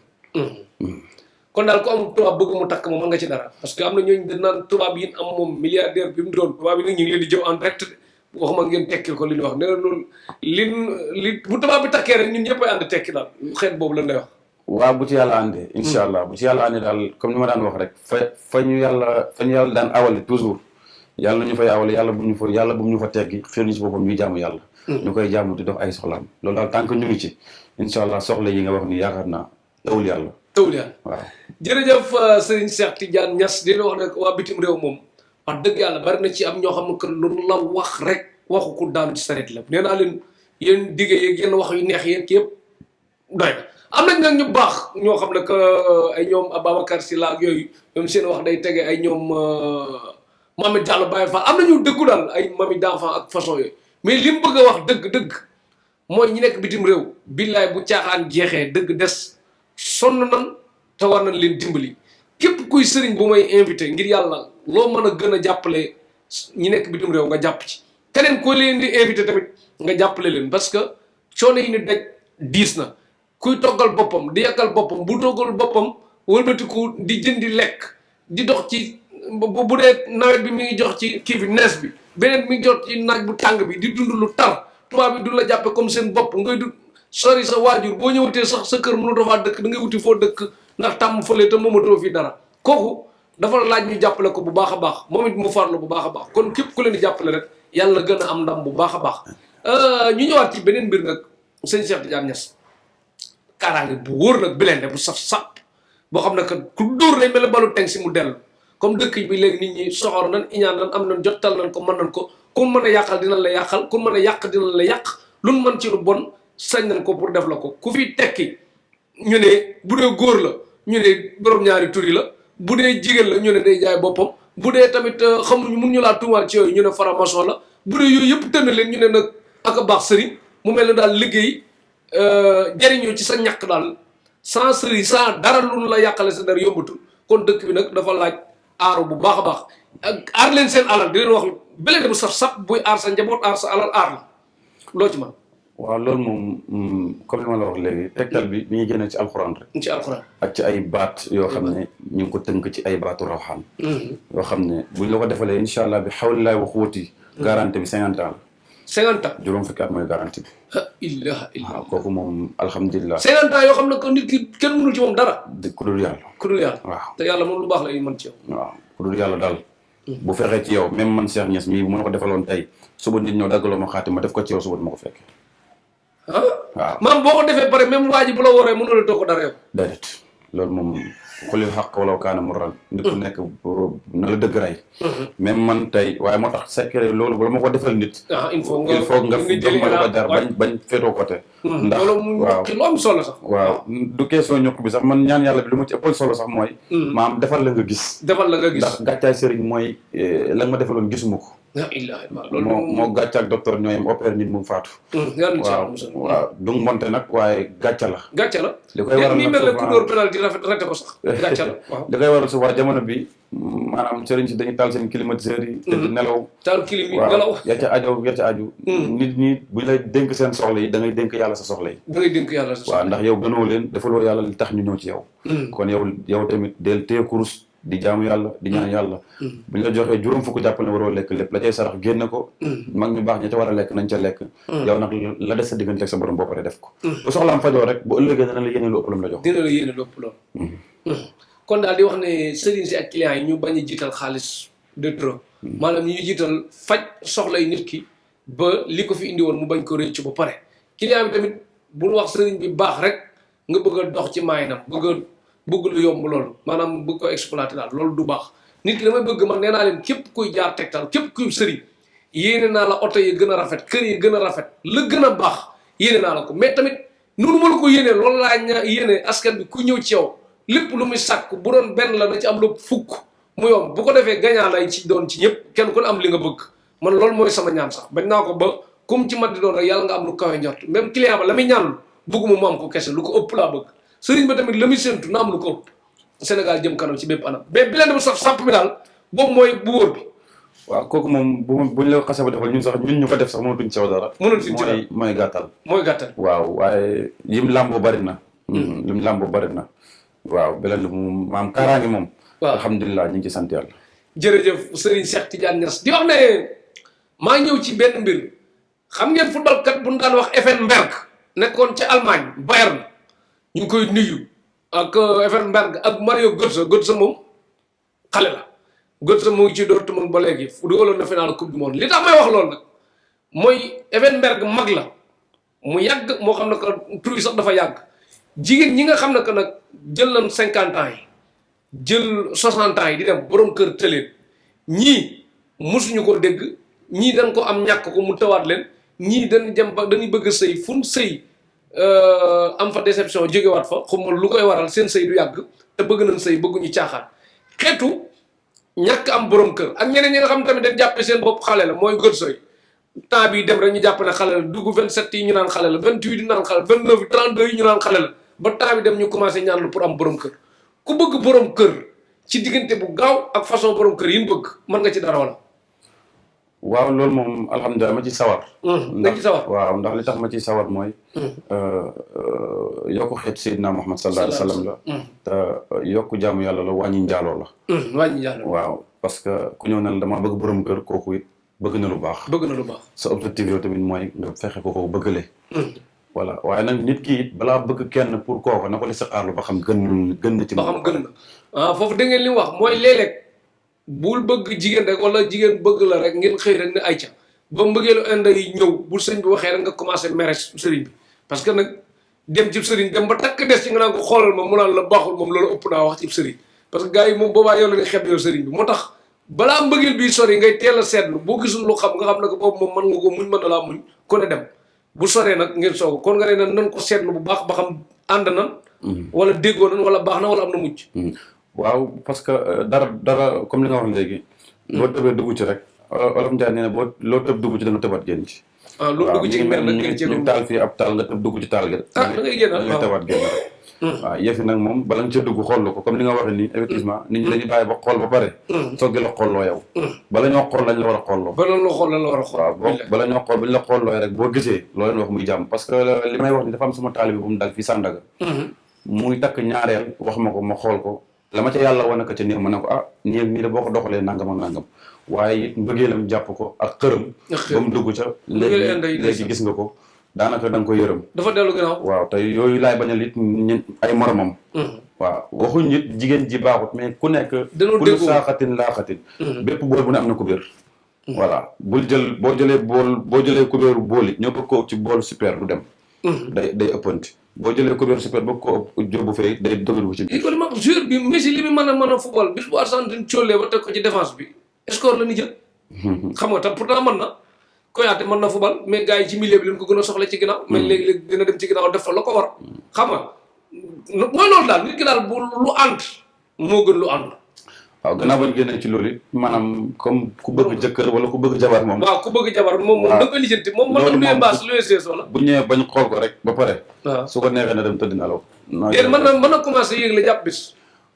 kon daal ku am tubaab bëgg mu takk moom mën nga ci dara parce que am na ñooñu dañ naan tubaab yi am moom milliardaire bi mu doon tubaab yi nag ñu ngi leen di jëw en direct waxuma ngeen tekkil ko li ñu wax nee na loolu li bu tubaab bi takkee rek ñun ñëpp ay ànd tekki daal xeet boobu lan lay wax. waaw bu ci yàlla àndee incha allah bu ci yàlla àndee daal comme ni ma daan wax rek fa ñu yàlla daan awale toujours yàlla nañu fay awale yàlla bu mu ñu fa teggi xëy ñu si boppam ñuy jaamu yàlla ñu koy jaamu di dox ay soxlaam loolu daal tant que ñu ngi ci incha allah soxla yi nga wax ni yaakaar naa tawul yàlla waaw jërëjëf Serigne Cheikh Tidiane Niass dina wax ne waa bitim réew moom wax dëgg yàlla bari na ci am ñoo xam ne que lu la wax rek waxu ku daanu ci saret la nee naa leen yéen digge yeeg yenn wax yu neex yeeg yëpp doy na am nañ nag ñu baax ñoo xam ne que ay ñoom Ababacar Sylla ak yooyu ñoom seen wax day tege ay ñoom Mami Diallo Baye Fall am nañu dëggu daal ay mami d'enfant ak façon yooyu mais li mu bëgg a wax dëgg mooy ñi nekk bitim réew billaay bu caaxaan jeexee dëgg des sonn nan te war nañ leen dimbali képp kuy sëriñ bu may invité ngir yàlla loo mën a gën a jàppale ñi nekk bitim réew nga jàpp ci keneen ko leen di invité tamit nga jàppale leen parce que coono yi ni daj diis na kuy toggal boppam di yàkkal boppam bu toggal boppam wëlbatiku di jëndi lekk di dox ci bu dee nawet bi mi ngi jox ci kii bi nees bi beneen mi ngi jox ci naaj bu tàng bi di dund lu tar tubaab bi du la jàppe comme seen bopp ngay du sori sa waajur boo ñëwatee sax sa kër mënu dafaa dëkk da ngay wuti foo dëkk ndax tàmm fële te moomatoo fii dara kooku dafa laaj ñu jàppale ko bu baax a baax moom it mu farlu bu baax a baax kon képp ku leen di jàppale rek yàlla gën a am ndam bu baax a baax ñu ñëwaat ci beneen mbir nag sëñ Cheikh Tidiane Niass kaaraange bu wóor nag bilende bu saf sap boo xam ne que ku dóor lay mel ne balu teng si mu dellu comme dëkk bi léegi nit ñi soxor nan iñaan nan am nan jottal nan ko mën nan ko ku mën a yàqal dinañ la yàqal ku mën a yàq dinañ la yàq lu mën ci lu bon sañ nañ ko pour def la ko ku fi tekki ñu ne bu dee góor la ñu ne borom ñaari tur yi la bu dee jigéen la ñu ne day jaay boppam bu dee tamit xamuñu mun ñu laa tuumaal ci yooyu ñu ne faramason la bu dee yooyu yëpp tënn leen ñu ne nag ak a baax sëriñ mu mel ne daal liggéey jariñoo ci sa ñàkk daal sans sëriñ sans dara lu la yàqale sa dara yombatul kon dëkk bi nag dafa laaj aaru bu baax a baax aar leen seen alal di leen wax beleen bu saf sap buy aar sa njaboot aar sa alal aar la loo ci man waaw loolu moom comme li ma la wax léegi tegtal bi ñuy génne ci alxuraan rek. ci alxuraan ak ci ay baat yoo xam ne ñu ngi ko tënk ci ay baatu rawxaan. yoo xam ne buñ la ko defalee incha allah bi xawlilaay wa xuwati. garantie bi 50 ans la. 50 ans juróom fukki at mooy garantie bi. ilaha illallah waaw kooku moom alhamdulilah. 50 ans yoo xam ne que nit ki kenn mënul ci moom dara. ku dul yàlla. ku dul yàlla. waaw te yàlla moom lu baax la mën ci yow. waaw ku dul yàlla daal. bu fexee ci yow même man Cheikh Niass mii bu ma ko defaloon tey suba nit ñëw daggaloo ma xaati ma def ko ci yow suba du ma ko fekkee. waaw maam boo ko defee pare même waa ji bu la waree mënul a toog ko dara yow. déedéet loolu moom xulil xaq wala kaana mural nit ku nekk na la dëgg rey. même man tey waaye moo tax secret loolu bala ma ko defal nit. il faut nga jox ma ko jar bañ féetoo côté. ndax loolu mu lu am solo sax. waaw du question ñokk bi sax man ñaan yàlla bi lu ma ci ëppal solo sax mooy. maam defal la nga gis. defal la nga gis ndax gàccaay sëriñ mooy la nga ma defaloon gisuma ko. la ilaha illallah loolu moo gàcca ak docteur ñooyam opéré nit mu faatu. waaw du monte nag waaye gàcca la. gàcca la li koy waral mel ne ku dóor pénal di rate ko sax gàcca la waaw. li koy waral souvent jamono bi maanaam sëriñ si dañuy taal seen climatiseurs yi. te di nelaw. taal clim yi nelaw. ya ca aju. nit ñi buñ lay dénk seen soxla yi da ngay dénk yàlla sa soxla yi. da ngay dénk yàlla sa soxla waaw ndax yow gënoo leen defaloo yàlla li tax ñu ñëw ci yow. kon yow tamit del téye kurus di jaamu yàlla di ñaan yàlla. buñ la joxee juróom fukk jàpp ne waroo lekk lépp la cay sarax génne ko. mag ñu baax ña ca war a lekk nañ ca lekk. yow nag la des sa diggante ak sa borom boo paree def ko. bu soxlaam fajoo rek bu ëllëgee dana la yéene lu ëpp lu mu la jox. dina la yéene lu ëpp loolu. kon daal di wax ne sëriñ si ak clients yi ñu bañ a jiital xaalis de trop. maanaam ñu jiital faj soxlay nit ki ba li ko fi indi woon mu bañ ko rëcc ba pare. client bi tamit bul wax sëriñ bi baax rek nga bëgg a dox ci maayinam bëgg lu yomb loolu maanaam bëgg ko exploiter daal loolu du baax nit ki damay bëgg man nee naa leen képp kuy jaar Tektal képp kuy sëriñ yéene naa la oto yi gën a rafet kër yi gën a rafet la gën a baax yéene naa la ko mais tamit noonu ma la ko yéene loolu laa yéene askan bi ku ñëw ci yow lépp lu muy sàkk bu doon benn la na ci am lu fukk mu yomb bu ko defee gagnant lay ci doon ci ñëpp kenn ku ne am li nga bëgg man loolu mooy sama ñaan sax bañ naa ko ba comme ci mat di doon rek yàlla nga am lu kawe njort même client ba la muy ñaanul bëgguma mu am ko kese lu ko ëpp laa bëgg sëriñ ba tamit la muy séntu na am lu ko ëpp Sénégal jëm kanam ci bépp anam mais bi leen bu saf sàpp bi daal boobu mooy bu wóor bi. waaw kooku moom buñ la xasee ba defal ñun ñu ko def sax mënatuñ ci dara. mënatuñ ci dara mooy gàttal. mooy gàttal. waaw waaye yim làmboo bari na. lim làmboo bari na. waaw beneen bi moom maam kaaraange moom. waaw alhamdulilah ñu ngi ci sant yàlla. jërëjëf Serigne Cheikh Tidiane Niass di wax ne maa ñëw ci benn mbir xam ngeen football kat bu ñu daan wax Effenberg nekkoon ca Allemagne Bayern ñu ngi koy nuyu ak Effenberg ak Mario Götze moom xale la Götze mu ngi ci Dortmund ba léegi dugaloon na final coupe du monde li tax may wax loolu nag mooy Effenberg mag la mu yàgg moo xam ne que tur yi sax dafa yàgg jigéen ñi nga xam ne que nag jël nañ 50 ans yi jël 60 ans yi di dem borom kër tëleen ñii mosuñu ko dégg ñii dañ ko am ñàkk ko mu tawaat leen ñii dañ jëm ba dañuy bëgg a sëy fun sëy am fa déception jógewaat fa xuma lu koy waral seen sëy du yàgg te bëgg nañ sëy bëgguñu caaxaan xeetu ñàkk am borom kër ak ñeneen ñi nga xam tamit dañ jàppe seen bopp xale la mooy gër soy temps bi dem rek ñu jàpp ne xale la dugg 27 yi ñu naan xale la 28 yi ñu naan xale la 29 yi 32 yi ñu naan xale la ba temps bi dem ñu commencé ñaan lu pour am borom kër ku bëgg borom kër ci diggante bu gaaw ak façon borom kër yi ñu bëgg mën nga ci dara wala. waaw loolu moom alhamdulilah ma ci sawar. nga ci sawar waaw ndax li tax ma ci sawar mooy. yokku xeet Seydina Muhammad sallallahu alayhi wa sallam la. te yokku jaamu yàlla la wàññi njaaloo la. wàññi njaaloo waaw parce que ku ñëw ne la damaa bëgg borom kër kooku it bëgg na lu baax. bëgg na lu baax sa objectif yow tamit mooy nga fexe ko kooku bëggale. voilà waaye nag nit ki it balaa bëgg kenn pour kooku na ko li sa xaarlu ba xam gën na ci. ba xam gën na foofu da ngeen li wax mooy léeg-léeg bul bëgg jigéen rek wala jigéen bëgg la rek ngeen xëy rek ne ay ca ba mbëggeelu inde yi ñëw bul sëñ bi waxee rek nga commencé mere sëriñ bi parce que nag dem ci sëriñ dem ba takk des ci nga naan ko xoolal ma mu naan la baaxul moom loolu ëpp naa wax ci sëriñ parce que gars yi moom boobaa yow la nga xeeb yow sëriñ bi moo tax balaa mbëggeel bi sori ngay teel a seetlu boo gisul lu xam nga xam ne ko boobu moom mën nga ko muñ mën na laa muñ ko ne dem bu soree nag ngeen soog kon nga ne nan ko seetlu bu baax ba xam ànd nan wala déggoo nan wala baax na wala am na mucc waaw parce que dara comme li nga wax léegi boo tëbee dugg ci rek olof Njaay nee na boo loo tëb dugg ci da nga tëbaat génn ci loolu dugg ci mer nag ñu taal fii ab taal nga tëb dugg ci taal gi da ngay génn da ngay tëbaat génn rek waaw yëf yi nag moom bala nga ca dugg xool ko comme li nga waxee nii effectivement nit ñi dañuy bàyyi ba xool ba pare soggi la xooloo yow bala ñoo xool lañ la war a xoolloo bala ñoo xool lañ la war a xool waaw bala ñoo xool bañ la xoolloo rek boo gisee loo leen wax muy jàmm parce que li may wax ni dafa am sama taalibi bu mu dal fii Sandaga muy takk ñaareel wax ma ko ma xool ko la ma ca yàlla wane ko ca néew ma ne ko nii nii de boo ko doxalee nangam ak nangam waaye it mbëggeelam jàpp ko ak xërëm ba mu dugg ca léegi gis nga ko daanaka da nga ko yërëm dafa dellu ginnaaw waaw te yooyu laay bañal it ay moromam waaw waxuñ nit jigéen ji baaxut mais ku nekk kulu saaxatin laaxatin bépp bool bu ne am na kubéer voilà boo jëlee kubéeru bool it ñoo bëgg ko ci bool super du dem day ëppanti boo jëlee kubéeru super bëgg ko jóbbu fee day dëgëru ci biir ma joueur bi Messi li mu mën a football bis bu Argentine coolee ba teg ko ci défense bi score la ni jël xam nga tam pourtant mën na Koyaate mën na football mais gars yi ci milieu bi leen ko gën a soxla ci ginnaaw mais léegi-léegi dina dem ci ginnaaw def fa la ko war xam nga mooy loolu daal nit ki daal bu lu ànd moo gën lu ànd waaw gannaaw bañ génnee ci loolu it maanaam comme ku bëgg jëkkër wala ku bëgg jabar moom waaw ku bëgg jabar moom da nga koy lijjanti moom mën na luye mbaas luye sees wala bu ñëwee bañ xool ko rek ba pare waaw su ko neexee na dem tëdd nelaw déen mën na commencé yéeg la jàpp bis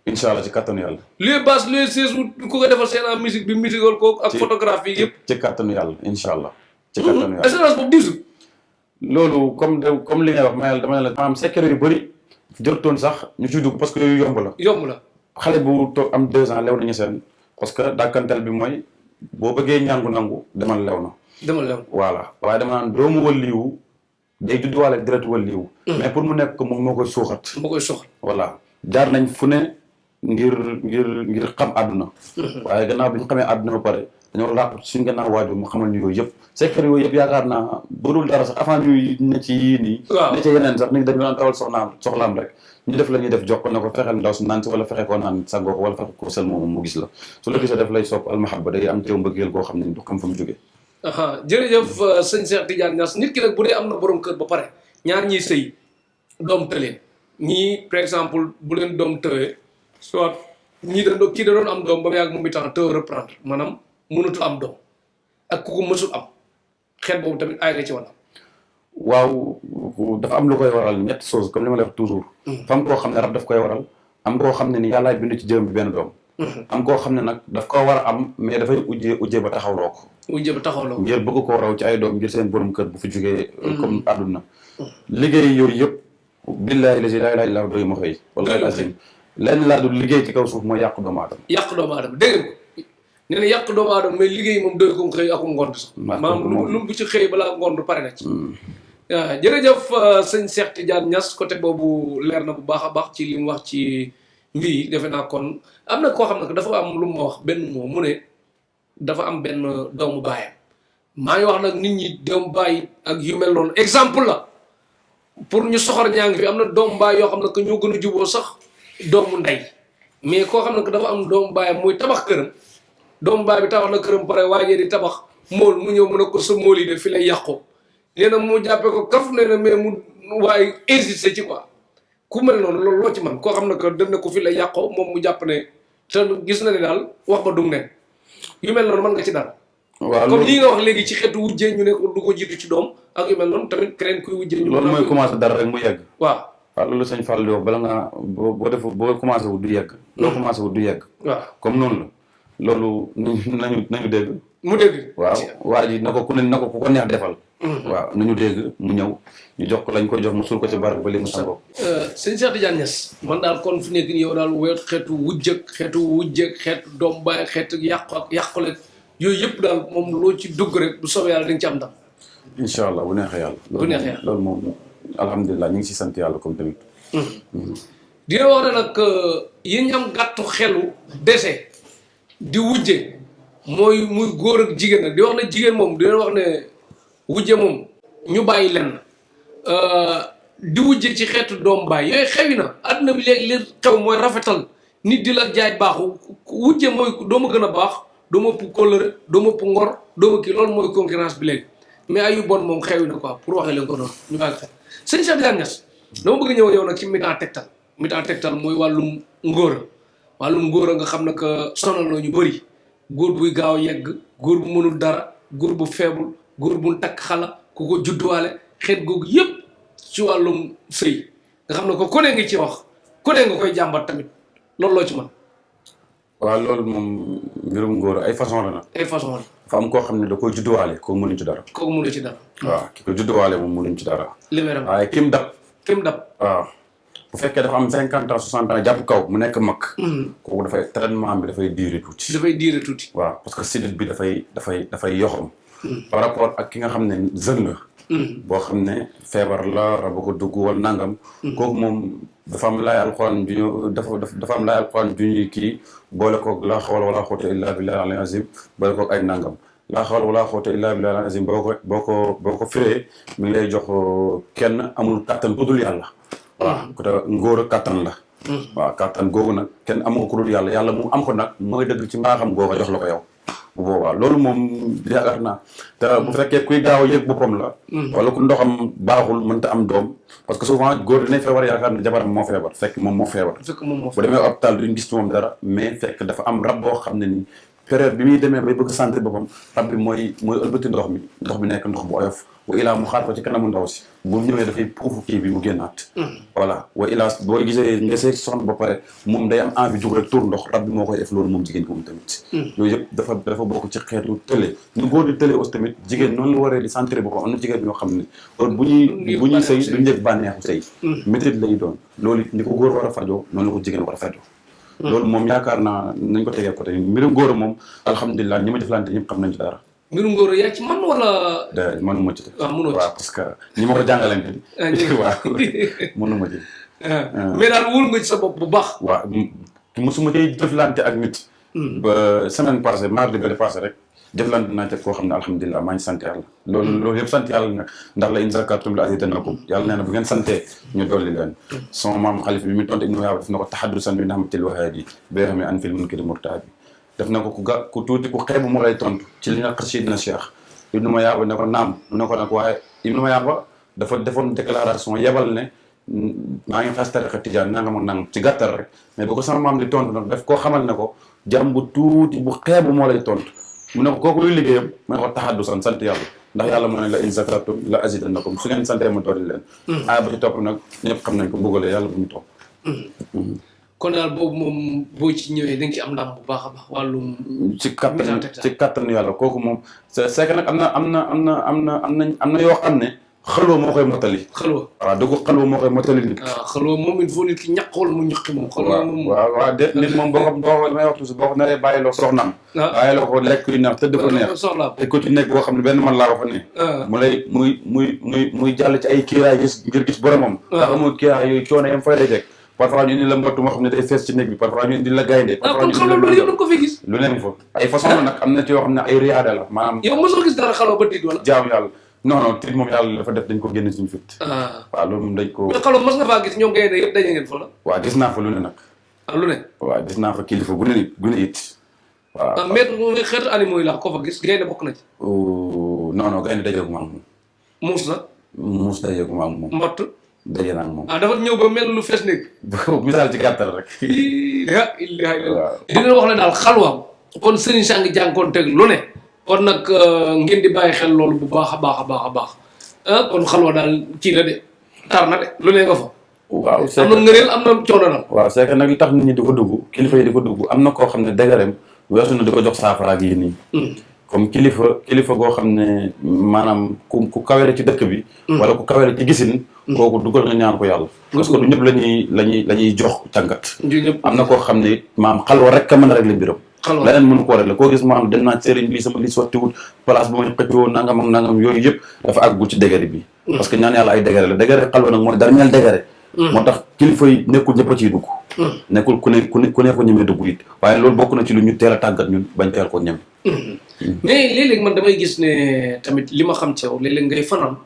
incha allah ci kattanu yàlla luye baas luye sees ku ko defal seen en musique bi musical ko ak photographie yëpp ci kattanu yàlla incha allah ci kattanu yàlla assurance boobu diisul loolu comme li ngay wax mayel dama ne la maanaam secret yu bëri jërtoon sax ñu ciy dugg parce que yooyu yomb la xale bu toog am 2 ans lew nañu seen parce que dàkkantal bi mooy boo bëggee ñàngu nangu demal lew na voilà waaye dama naan doomu waliyu day judduwaale direct waliyu mais pour mu nekk ko moom moo koy suuxat voilà jaar nañ fu ne ngir xam àdduna waaye gannaaw bi ñu xamee àdduna ba pare dañoo làqu suñ gannaaw waajur mu xamal ñu yooyu yëpp secret yooyu yëpp yaakaar naa budul dara sax avant ñuy ne ci yii nii ne ci yeneen sax nit dañu daan tawal soxlaam rek ñu def la ñuy def jox ko ne ko fexeel ndaw si naan si wala fexe koo naan sangoo ko wala fexe ko sel moom mu gis la su la gisee def lay sopp almahabba day am teew mbëggeel koo xam ne du xam fa mu jógee jërëjëf sëñ Cheikh Tidiane Niass nit ki nag bu dee am na borom kër ba pare ñaar ñiy sëy doom tëleen ñii par exemple bu leen doom tëwee soit ñii kii da doon am doom ba mu yàgg moom itam tëw reprendre maanaam mënatu am doom ak ku ko mësul am xeet boobu tamit ay nga ci wàllam waaw dafa am lu koy waral ñetti chose comme li ma lay wax toujours fam koo xam ne rab daf koy waral am koo xam ne ni yàllaay bind ci jërëm bi benn doom am koo xam ne nag daf ko war a am mais dafay ujjee ba taxawloo ko ngir bëgg koo raw ci ay doom ngir seen borom kër bu fi jógee comme àdduna liggéey yooyu yëpp billaahi lazi laa ilaaha illaa huwa doy ma xëy wallaahi azim lenn laa dul liggéey ci kaw suuf mooy yàq doomu aadama dégg nga nee na yàq doomu aadama mais liggéey moom doy ko xëy akum ngont sax maanaam lu bu ci xëy balaa ngont pare na ci waaw jërëjëf sëñ Cheikh Tidiane Niass côté boobu leer na bu baax a baax ci li mu wax ci mbir yi defe naa kon am na koo xam ne dafa am lu mu wax benn moo mu ne dafa am benn doomu baayam maa ngi wax nag nit ñi doomu baay ak yu mel noonu exemple la pour ñu soxor ñaa ngi fi am na doomu baay yoo xam ne que ñoo gën a juboo sax doomu ndey mais koo xam ne que dafa am doomu baayam muy tabax këram doomu baay bi tabax na këram pare waajee di tabax mool mu ñëw mu ne ko sa mool yi de fi lay yàqoo nee na mu jàppee ko kaf nee na mais mu waaye insisté ci quoi ku mel noonu loolu loo ci man koo xam ne que dem na ko fi lay yàqoo moom mu jàpp ne te gis na ne daal wax ba dug ne yu mel noonu mën nga ci dara waaw comme lii nga wax léegi ci xeetu wujjee ñu ne ko du ko jiitu ci doom ak yu mel noonu tamit keneen kuy wujjee ñu loolu mooy commencé dara rek mu yegg waaw loolu sëñ Fall di wax bala nga boo commencé wu du yegg loo commencé wu du yegg waaw comme noonu la loolu nañu dégg mu dégg waaw waa ji na ko ku ko neex defal waaw nañu dégg mu ñëw ñu jox ko lañ koy jox mu suul ko ci barab ba léegi mu sangoo sëñ Cheikh Tidiane Niass man daal kon fi nekk nii yow daal wéet xeetu wujjëg xeetu doom baay xeetu yàqu ak yàqule yooyu yëpp daal moom loo ci dugg rek bu soobee yàlla di nga ci am ndam incha allah bu neexee yàlla loolu moom alhamdulilah ñu ngi si sant yàlla comme tamit dina wax ne nag yéen ñam gàttu xelu dese di wujje mooy muy góor ak jigéen nag di wax ne jigéen moom dina wax ne wujje moom ñu bàyyi lenn di wujje ci xeetu doom baay yooyu xewi na àdduna bi léegi li xew mooy rafetal nit di la jaay baaxu wujje mooy doo ma gën a baax doo ma ëpp kóllëre doo ma ëpp ngor doo ma kii loolu mooy concurrence bi léegi mais ayu bon moom xewi na quoi pour waxee leen ko noonu ñu bàyyi xel sëñ Cheikh Tidiane Niass dama bëgg ñëw yow nag ci mi-temps tegtal mooy wàllum ngóora nga xam ne que sonal na ñu bëri góor buy gaaw yegg góor bu mënul dara góor bu faible góor bu takk xala ku ko judduwaale xeet googu yëpp ci wàllum sëy nga xam ne ko ku ne nga ci wax ku ne nga koy jàmbat tamit loolu loo ci mën. waaw loolu moom mbirum ngóor ay façon la nag. ay façon la. dafa am koo xam ne da koy judduwaale kooku mënuñ ci dara. kooku mënuñ ci dara. waaw ki ko judduwaale moom mënuñ ci dara. libéral waaye kim dab. waaw bu fekkee dafa am 50 ans 60 ans jàpp kaw mu nekk mag. kooku dafay traitement bi dafay diire tuuti. waaw parce que sidit bi dafay yoxam. par rapport ak ki nga xam ne jeune la. boo xam ne feebar la raba ko dugg wala nangam. kooku moom dafa am laay alxuraan ju ñu dafa am laay alxuraan ju ñuy kii boole koog laa xawla wala quwwata illa billahi al-azim boole koog ay nangam laa xawla wala quwwata illa billahi al-azim boo ko firee mi ngi lay jox kenn amul kattan ku dul yàlla. waaw côté ngóor a kattan la. waaw kattan googu nag kenn amu ko ku dul yàlla mu am ko nag mooy dëgg ci mbaaxam googa jox la ko yow. bu boobaa loolu moom yaakaar naa te bu fekkee kuy gaaw a yëg boppam la. wala ku ndoxam baaxul mënta am doom. parce que souvent góor dinañ feebar yaakaar ne jabaram moo feebar fekk moom moo feebar. bu demee hôpital duñ gis ci moom dara mais fekk dafa am rab boo xam ne ni période bi muy demee bay bëgg sentir boppam rab bi mooy ëlbati ndox bi nekk ndox bu oyof. wa ilaa mu xaar ko ci kanamu ndaw si bu ñëwee dafay puufu kii bi mu génnaat. voilà wa ilaa boo gisee nga see soxna ba pare moom day am envie jug rek tuur ndox rab bi moo koy def loolu moom jigéen ko moom tamit. yooyu yëpp dafa bokk ci xeetu tële ñu góor di tële aussi tamit jigéen noonu la waree di sentir boppam am na jigéen ñoo xam ne bu ñuy sëy duñu yëg bànneexu sëy métit lay doon loolu ni ko góor war a fajoo noonu la ko jigéen war a fajoo. loolu moom yaakaar naa nañ ko tegee côté mbirum góor moom alhamdulilah ñi ma jëflante ñëpp xam nañ ci dara. mbirum ngóor yaa ci man wala. mënuma ci. waaw mënoo ci waaw parce que ñi ma ko jàngalee nii. waaw mënuma ci. mais daal wóor nga ci sa bopp bu baax. waaw mosuma cee jëflante ak nit. ba semaine passée mardi ba passé rek jëflante naa ci koo xam ne alhamdulilah maa ngi sant yàlla. loolu yëpp sant yàlla nag ndax la in zakartum la azidannakum yàlla nee na bu ngeen santee ñu dolli leen. sama maam xalif bi mi tontu Ibnu Wahab def na ko tahaddusan bi ni'matil wahabi bi rahmi an fil munkari murtabi def na ko ku tuuti ku xeebu mu lay tontu ci li nga xas na Cheikh Ibnu Wahab ne ko naam ne ko nag waaye Ibnu Wahab dafa defoon déclaration yebal ne maa ngi fas tariqa tijaan nangam ak nangam ci gàttal rek mais bu ko sama maam di tontu nag daf koo xamal ne ko jàmm bu tuuti bu xeebu moo lay tontu mu ne ko kooku luy liggéeyam mu ne ko tahaddusan sant yàlla ndax yàlla moo ne la in zakartum la azidannakum su ngeen santee ma dolli leen. ba ci topp nag ñëpp xam nañ ko bëggalee yàlla bu ñu topp. kon daal boobu moom boo ci ñëwee da nga ci am ndam bu baax a baax wàllum. ci kattan yàlla kooku moom c'est que nag am na yoo xam ne xalwa moo koy motali. xalwa waaw dëgg xalwa moo koy motali nit. waaw xalwa moom il faut nit ki ñaq wala mu ñaqi moom. xalwa moom waaw de nit moom boo ko may wax toujours boo ko naree bàyyi loo soxnaam. bàyyi loo ko lekk yu neex tëdd ko neex. te ko ci nekk boo xam ne benn man laa ko fa ne. mu lay muy jàll ci ay kiiraay ngir gis boromam. ndax amul kiiraay yooyu coono yam fay dajek parfois ñu indi la mbottu moo xam ne day fees ci néeg bi parfois ñu indi la gaynde. kon xalwa loolu yëpp ko fi gis. lu leen fa ay façon la nag am na ci yoo xam ne ay riyaada la maanaam. yow mosoo gis dara xalwa ba tiit wala. jaamu yàlla non tiit moom yàlla dafa def dañ ko génne suñu fit. waaw loolu moom dañ ko. mais xalwa mos nga faa gis ñoom gaynde yëpp daje ngeen fa la. waaw gis naa fa lu ne nag. lu ne. waaw gis naa fa kilifa gu ne it. waaw mais xeetu animaux yi la ko fa gis gaynde bokk na ci. non gaynde dajeegu ma ak moom. muus na. muus dajeegu ma ak moom. mbott. daje naa ak moom. dafa ñëw ba mel lu fees néeg. misaal ci gàttal rek. waaw dina wax ne daal xalwa kon sëriñ saa ngi jànkoon teg lu ne. kon nag ngeen di bàyyi xel loolu bu baax a baax kon xalwa daal kii la de tar na de lu ne nga fa. waaw am na ngëneel am na coono nag. waaw c'est que nag li tax nit ñi di ko dugg kilifa yi di ko dugg am na koo xam ne dëgëreem weesu na di ko jox saafara ak yi nii. comme kilifa goo xam ne maanaam ku kawere ci dëkk bi. wala ku kawere ci gisin. kooku dugal nga ñaan ko yàlla. parce que du ñëpp la ñuy jox càngat. am na koo xam ne it maam xalwa rek ka mën a régler mbiram. leneen mënu ko régler koo gis maanaam dem naa sëriñ bi sama li sottiwut place bu ma xëccoo nangam ak nangam yooyu yëpp dafa àggul ci dégere bi. parce que ñaan yàlla ay dégere la dégere xalwa nag mooy dernier dégere. moo tax kilifa yi nekkul ñëpp a ciy dugg. nekkul ku ne ko ñemee dugg it waaye loolu bokk na ci lu ñu teel a tàggat ñun bañ teel ko ñem. mais léeg-léeg man damay gis ne tamit li ma xam ci yow léeg-léeg ngay fanaan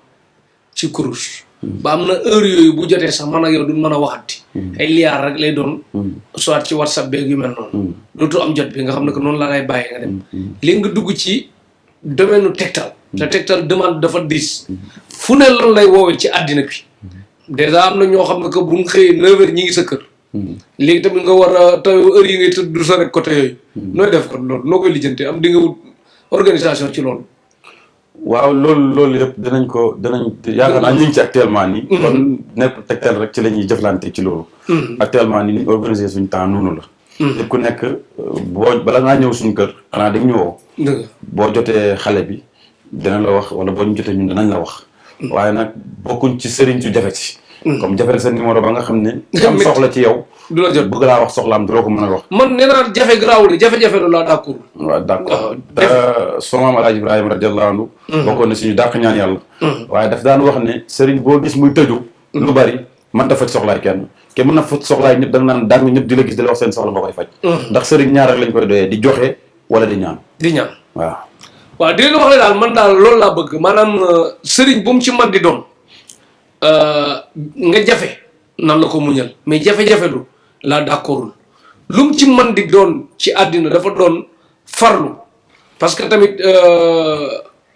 ci kurus ba am na heure yooyu bu jotee sax man ak yow duñ mën a waxati ay liyaar rek lay doon soit ci WhatsApp beeg yu mel noonu dootu am jot bi nga xam ne que noonu la lay bàyyi nga dem léegi nga dugg ci domaine tegtal te tegtal demande dafa diis fu ne lan lay woowee ci àddina bi dèjà am na ñoo xam ne que buñ xëyee 9h ñi ngi sa kër léegi tamit nga war a taw heure yi ngay tëdd du sa rek côté yooyu nooy def ko loolu noo koy lijjante am di nga wut organisation ci loolu waaw loolu yëpp danañ yaakaar naa ñu ngi ci actuellement nii kon nekk tegtal rek ci la ñuy jëflante ci loolu actuellement nii ni organiser suñu temps noonu la lépp ku nekk bala ngaa ñëw suñu kër xanaa dañ ñëwoo boo jotee xale bi dina la wax wala boo ñu jotee ñun danañ la wax waaye nag bokkuñ ci sëriñ su jafe ci comme jafeel sa numéro ba nga xam ne am soxla ci yow du la jot bëgg laa wax soxlaam doo ko mën a wax man nee naa jafe garaawul jafe-jafe lu laa d'accord waaw d'accord soo maam Alaaji Ibrahima radiyallahu anhu bokkoon na suñu dàq ñaan yàlla waaye daf daan wax ne sëriñ boo gis muy tëju lu bari man ta faj soxlaay kenn mën na faj soxlaay ñëpp da nga naan dàng ñëpp di la gis di la wax seen soxla nga koy faj ndax sëriñ ñaar rek lañ koy doyee di joxe wala di ñaan waaw di leen wax ne daal man daal loolu laa bëgg maanaam sëriñ bu mu ci man di doon nga jafe nan la ko muñal mais jafe-jafe lu laa d'accordul lu mu ci man di doon ci àddina dafa doon farlu parce que tamit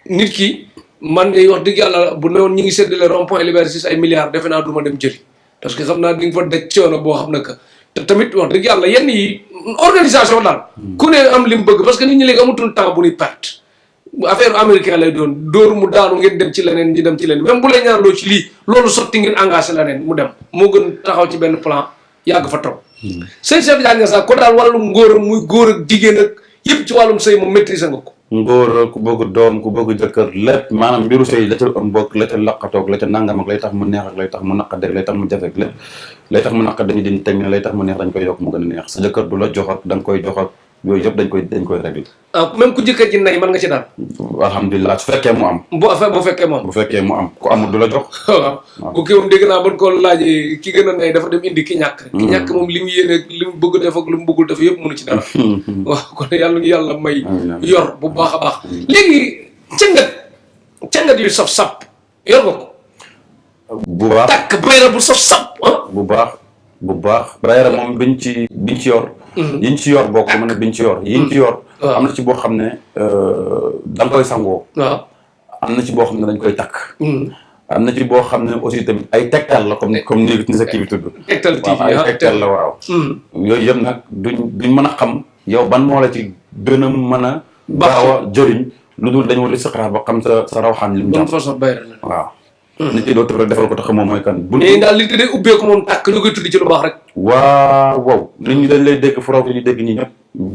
nit ki man ngay wax dëgg yàlla bu newoon ñi ngi séddale rond point Liberté 6 ay milliards defe naa du ma dem jëli parce que xam naa di nga fa daj coono boo xam ne que te tamit wax dëgg yàlla yenn yi organisation daal ku ne am li mu bëgg parce que nit ñi léegi amatul temps bu ñuy perte affaire américain lay doon dóor mu daanu ngeen dem ci leneen ñi dem ci leneen même bu lay ñaarloo ci lii loolu sotti ngeen engagé leneen mu dem moo gën taxaw ci benn plan yàgg fa toog sëy Cheikh Diagne sax ko daal wàllum ngóor muy góor ak jigéen ak yëpp ci wàllum sëy moom maîtriser nga ko ngóor ku bëgg doom ku bëgg jëkkër lépp maanaam mbiru sëy la ca am bokk la ca laqatoog la ca nangam ak lay tax mu neex ak lay tax mu naqadeeg lay tax mu jafeeg lépp lay tax mu naqad dañu din teg ne lay tax mu neex dañ koy yokk mu gën a neex sa jëkkër du la jox ak da nga koy jox ak yooyu yëpp dañ koy régler même ku jëkkër ji nay mën nga ci daal alhamdulilah su fekkee mu am bu fekkee mu am bu fekkee mu am ku amul du la jox waaw bu kii moom dégg naa ban ko laajee ki gën a nay dafa dem indi ki ñàkk ki ñàkk moom li mu yéene li mu bëgg def ak li mu bëggul def yëpp mënu ci dara waaw kon yàlla ñu yàlla may yor bu baax a baax léegi càngat yu saf sap yor nga ko bu baax tàkk bayra bu saf sap bu baax bayra moom biñ ci yor yiñ ci yor bokk mën a biñ ci yor yiñ ci yor am na ci boo xam ne da nga koy sangoo waaw am na ci boo xam ne dañ koy takk am na ci boo xam ne aussi tamit ay tegtal la comme ni sa kii bi tudd ay tegtal la waaw yooyu yëpp nag duñ mën a xam yow ban moo la ci gën a mën a gaaw a jëriñ lu dul dañu war a istiqraar ba xam sa rawxaan li mu jàpp façon bayra la waaw nit ki doo tëb rek defal ko te xamoo mooy kan bu daal li tuddee ubbeeku moom tàkk ñu koy tuddi ci lu baax rek waaw nit ñi dañ lay dégg fu raw ñu dégg ñi ñëpp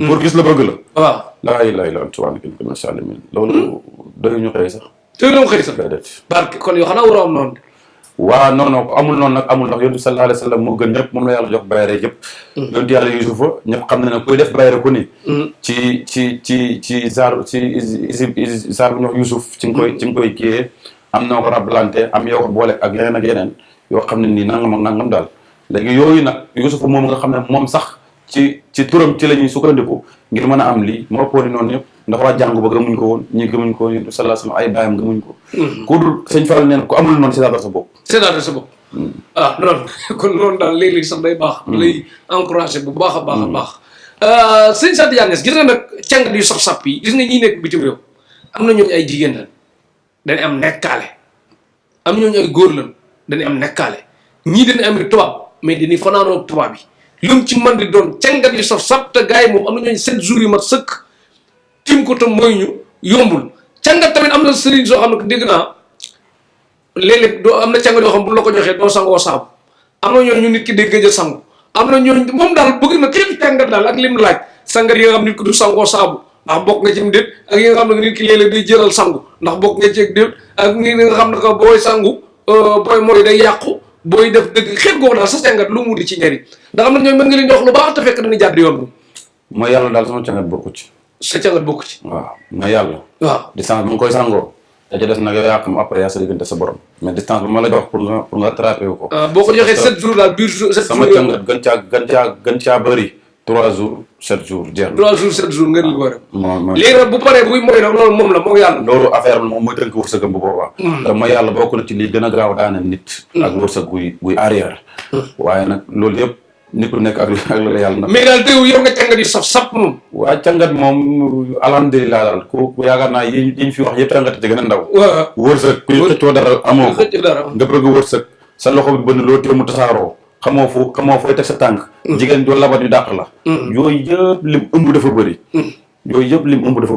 pour gis la bëgg la waaw laa ilaaha illa anta subhaanaka macha allah loolu doyuñu xëy sax doyuñu xëy sax déedéet barke kon yoo xanaa waroo am noonu waaw non amul noonu nag amul ndax yonent bi sallallahu alayhi wa sallam moo gën ñëpp moom la yàlla jox bayre yëpp yonent yàlla yusufa ñëpp xam na ne kuy def bayre ku ni ci saar bu ñu wax yusuf ci nga koy kiyee am na ko rablante am yoo ko boole ak yeneen ak yeneen yoo xam ne nii nangam ak nangam daal léegi yooyu nag yusufa moom nga xam ne moom sax ci turam ci la ñuy sukkandiku ngir mën a am lii moo pooni noonu yëpp ndax waa jàngu ba gëmuñ ko woon ñii gëmuñ ko woon yonent bi sallallahu alayhi wa sallam ay baayam gëmuñ ko ku dul sëñ Fall neen ko amul noonu séddatal sa bopp noonu kon noonu daal léeg-léeg sax day baax lay encouragé bu baax a baax a baax sëñ Cheikh Diagne gis nga nag càngat yu saf-sap yi gis nga ñi nekk bitim réew am na ñooñu ay jigéen lan dañu am nekkaale am ñooñu ay góor lan dañu am nekkaale ñii dañu am tubaab mais dañuy fanaanoo tubaab yi lu mu ci mën di doon càngat yu saf-sap te gars yi moom am na ñooñu 7 jours yu mat sëkk tim ko tam mooy ñu yombul càngat tamit am na sëriñ soo xam ne dégg naa léeg-léeg doo am na càngat yoo xam bu la ko joxee doo sangoo saabu am na ñooñu nit ki dégg nga jël sangu am na ñooñu moom daal bëgg na képp càngat daal ak lim laaj sangat yi nga xam nit ki du sangoo saabu ndax bokk nga ci déet ak yi nga xam ne nit ki léeg-léeg day jëral sangu ndax bokk nga ci déet ak ni nga xam ne que booy sangu booy mooy day yàqu booy def dëgg xeet googu daal sa càngat lu mu di ci njëriñ ndax am na ñooñu mën nga leen di wax lu baax te fekk dañuy jàdd yoon bi mooy yàlla daal sama càngat bokku ci sa càngat bokku ci waaw mooy yàlla waaw distance bi nga koy sangoo da ca des nag yow yaa xam après yaa sa diggante sa borom mais distance bi ma la jox pour nga attrapé wu ko boo ko joxee 7 jours daal biir 7 jours sama càngat gën caa bëri 3 jours 7 jours jeex na. 3 jours 7 jours ngeen li war a. moom léegi nag bu paree buy mooy nag loolu moom la moo yàlla. loolu affaire bi moom mooy tënk wërsëgam bu boobaa. te mooy yàlla bokk na ci lii gën a gaaw daaneel nit. ak wërsëg guy arrière. waaye nag loolu yëpp nit ku nekk ak la yàlla na. mais daal teewul yor nga càngat yi saf moom. waa càngat moom alhamdulilah daal ku yaakaar naa yi ñu fi wax yëpp càngat ci gën a ndaw. waaw wërsëg ku xëccoo dara amoo ko. xëcc dara nga bëgg wërsëg sa loxo bi bënn loo téye mu tasaaroo. xamoo fooy teg sa tànk. jigéen joo labat yu dàq la. yooyu yëpp lim ëmb dafa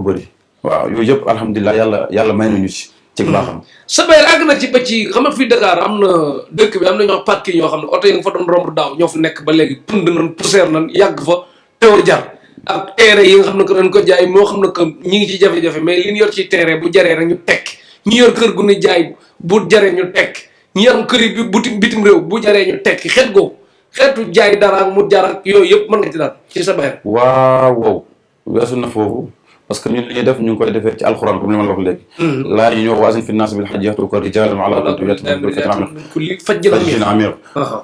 bëri. waaw yooyu yëpp alhamdulilah yàlla may nañu ci baaxam. sa bayre àgg na ci ba ci xam nga fii Dakar am na dëkk bi am na ñoo parking ñoo xam ne oto yi nga fa doon romb daaw ñoo fa nekk ba léegi pënd nañ poussière nañ yàgg fa teewul jar ak terrain yi nga xam ne que dañ ko jaay moo xam ne que ñi ngi ci jafe-jafe mais li ñu yor ci terrain bu jaree rek ñu tekk ñi yor kër gu ñu jaay bu jaree ñu tekk ñi am kër yi bitim réew bu jaree ñu tekki xeet googu xeetu jaay dara ak mu jar ak yooyu yëpp mën nga ci daal ci sa bayre. waaw weesu na foofu parce que ñun li ñuy def ñu ngi koy defee ci alxuraan comme li ma la wax léegi. laa yi ñoo wax waazin fi naas bil hajji ya'tuuka rijaalan wa alaa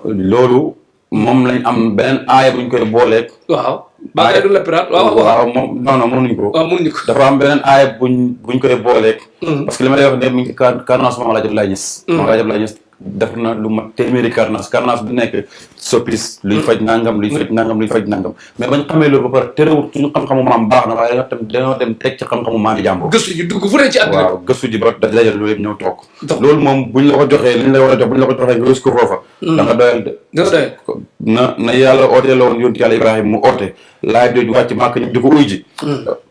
loolu moom lañ am beneen aaya buñ koy booleeg. waaw baa du la pirate waaw moom non mënuñu ko. waaw mënuñu ko dafa am beneen aaya buñ koy booleeg. parce que li ma lay wax ne mi ngi carnage moom Alaaji Abdoulaye Niass. moom Alaaji Abdoulaye Niass def na lu mat téeméeri carnage bu nekk soppis luy faj nangam luy faj nangam mais bañ xamee loolu ba pare terewul suñu xam-xamu maam baax na waaye dañoo dem teg ci xam-xamu maami jàmbur. gëstu ji dugg fu ne ci àddina. waaw gëstu ji ba dajale loolu yëpp ñëw toog. loolu moom buñ la ko joxee liñ la war a jox buñ la ko joxee nga wis ko foofa. da nga doyal de. na yàlla ootee la woon yonent yàlla Ibrahima mu oote laaj jooju wàcc màkk ñëpp di ko uy ji.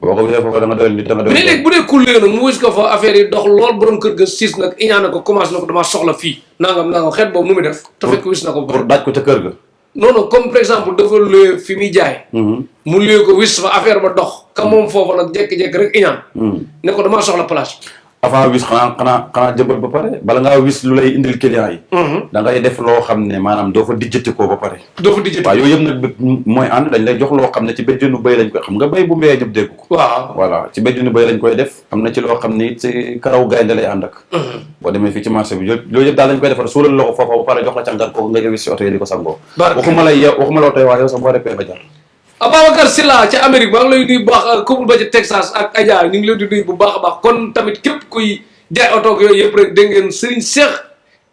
boo ko wisee foofa da nga doyal nit da nga doyal. mais léegi bu dee kullee nag mu wis ko fa affaire yi dox lool borom kër ga siis nag iñaane ko commencé na ko damaa soxla fii nangam xeet boobu nu muy def. te fekk wis na ko pour daaj ko ca kër ga. non comme par exemple dafa luye fi muy jaay. mu luye ko wis fa affaire ba dox. ka moom foofu nag jékki-jékki rek iñaan. ne ko damaa soxla place. avant wis xanaa jëmbat ba pare bala ngaa wis lu lay indil client yi. da ngay def loo xam ne maanaam doo fa dijjati ko ba pare. waaw yooyu yëpp nag mooy ànd dañ lay jox loo xam ne ci béjjënu béy lañ koy xam nga béy bu mbéyee ñëpp dégg ko. waaw voilà ci béjjënu béy lañ koy def am na ci loo xam ne it ci karaw gaynde lay ànd ak. boo demee fii ci marché bi loolu yëpp daal lañ koy defar suulal la ko foofa ba pare jox la càngat kooku nga wis si oto yi di ko sangoo. waxuma la oto yi waa yow sax boo repee ba jar. Ababacar Sylla ca Amérique maa ngi lay nuyu bu baax couple ba ci Texas ak Adja ñu ngi leen di nuyu bu baax a baax kon tamit képp kuy jaay oto yooyu yëpp rek dégg ngeen Serigne Cheikh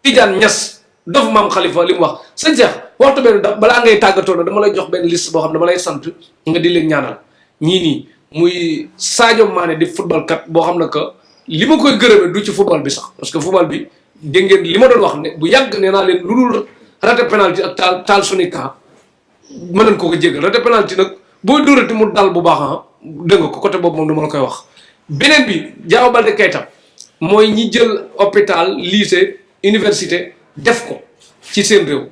Tidiane Niass dof maam Khalifa li mu wax sëñ Cheikh waxtu benn balaa ngay tàggatoo na dama lay jox benn liste boo xam ne dama lay sant nga di leen ñaanal ñii nii muy Sadio Mané di football kat boo xam ne que li ma koy gërëme du ci football bi sax parce que football bi dégg ngeen li ma doon wax ne bu yàgg nee naa leen lu dul raté penalty ak taal sunika mën nañ koo ko jégal raté penalty nag booy dóorati mu dal bu baax dégg nga ko côté boobu moom dama la koy wax beneen bi Diao Baldé Keita mooy ñi jël hôpital lycée université def ko ci seen réew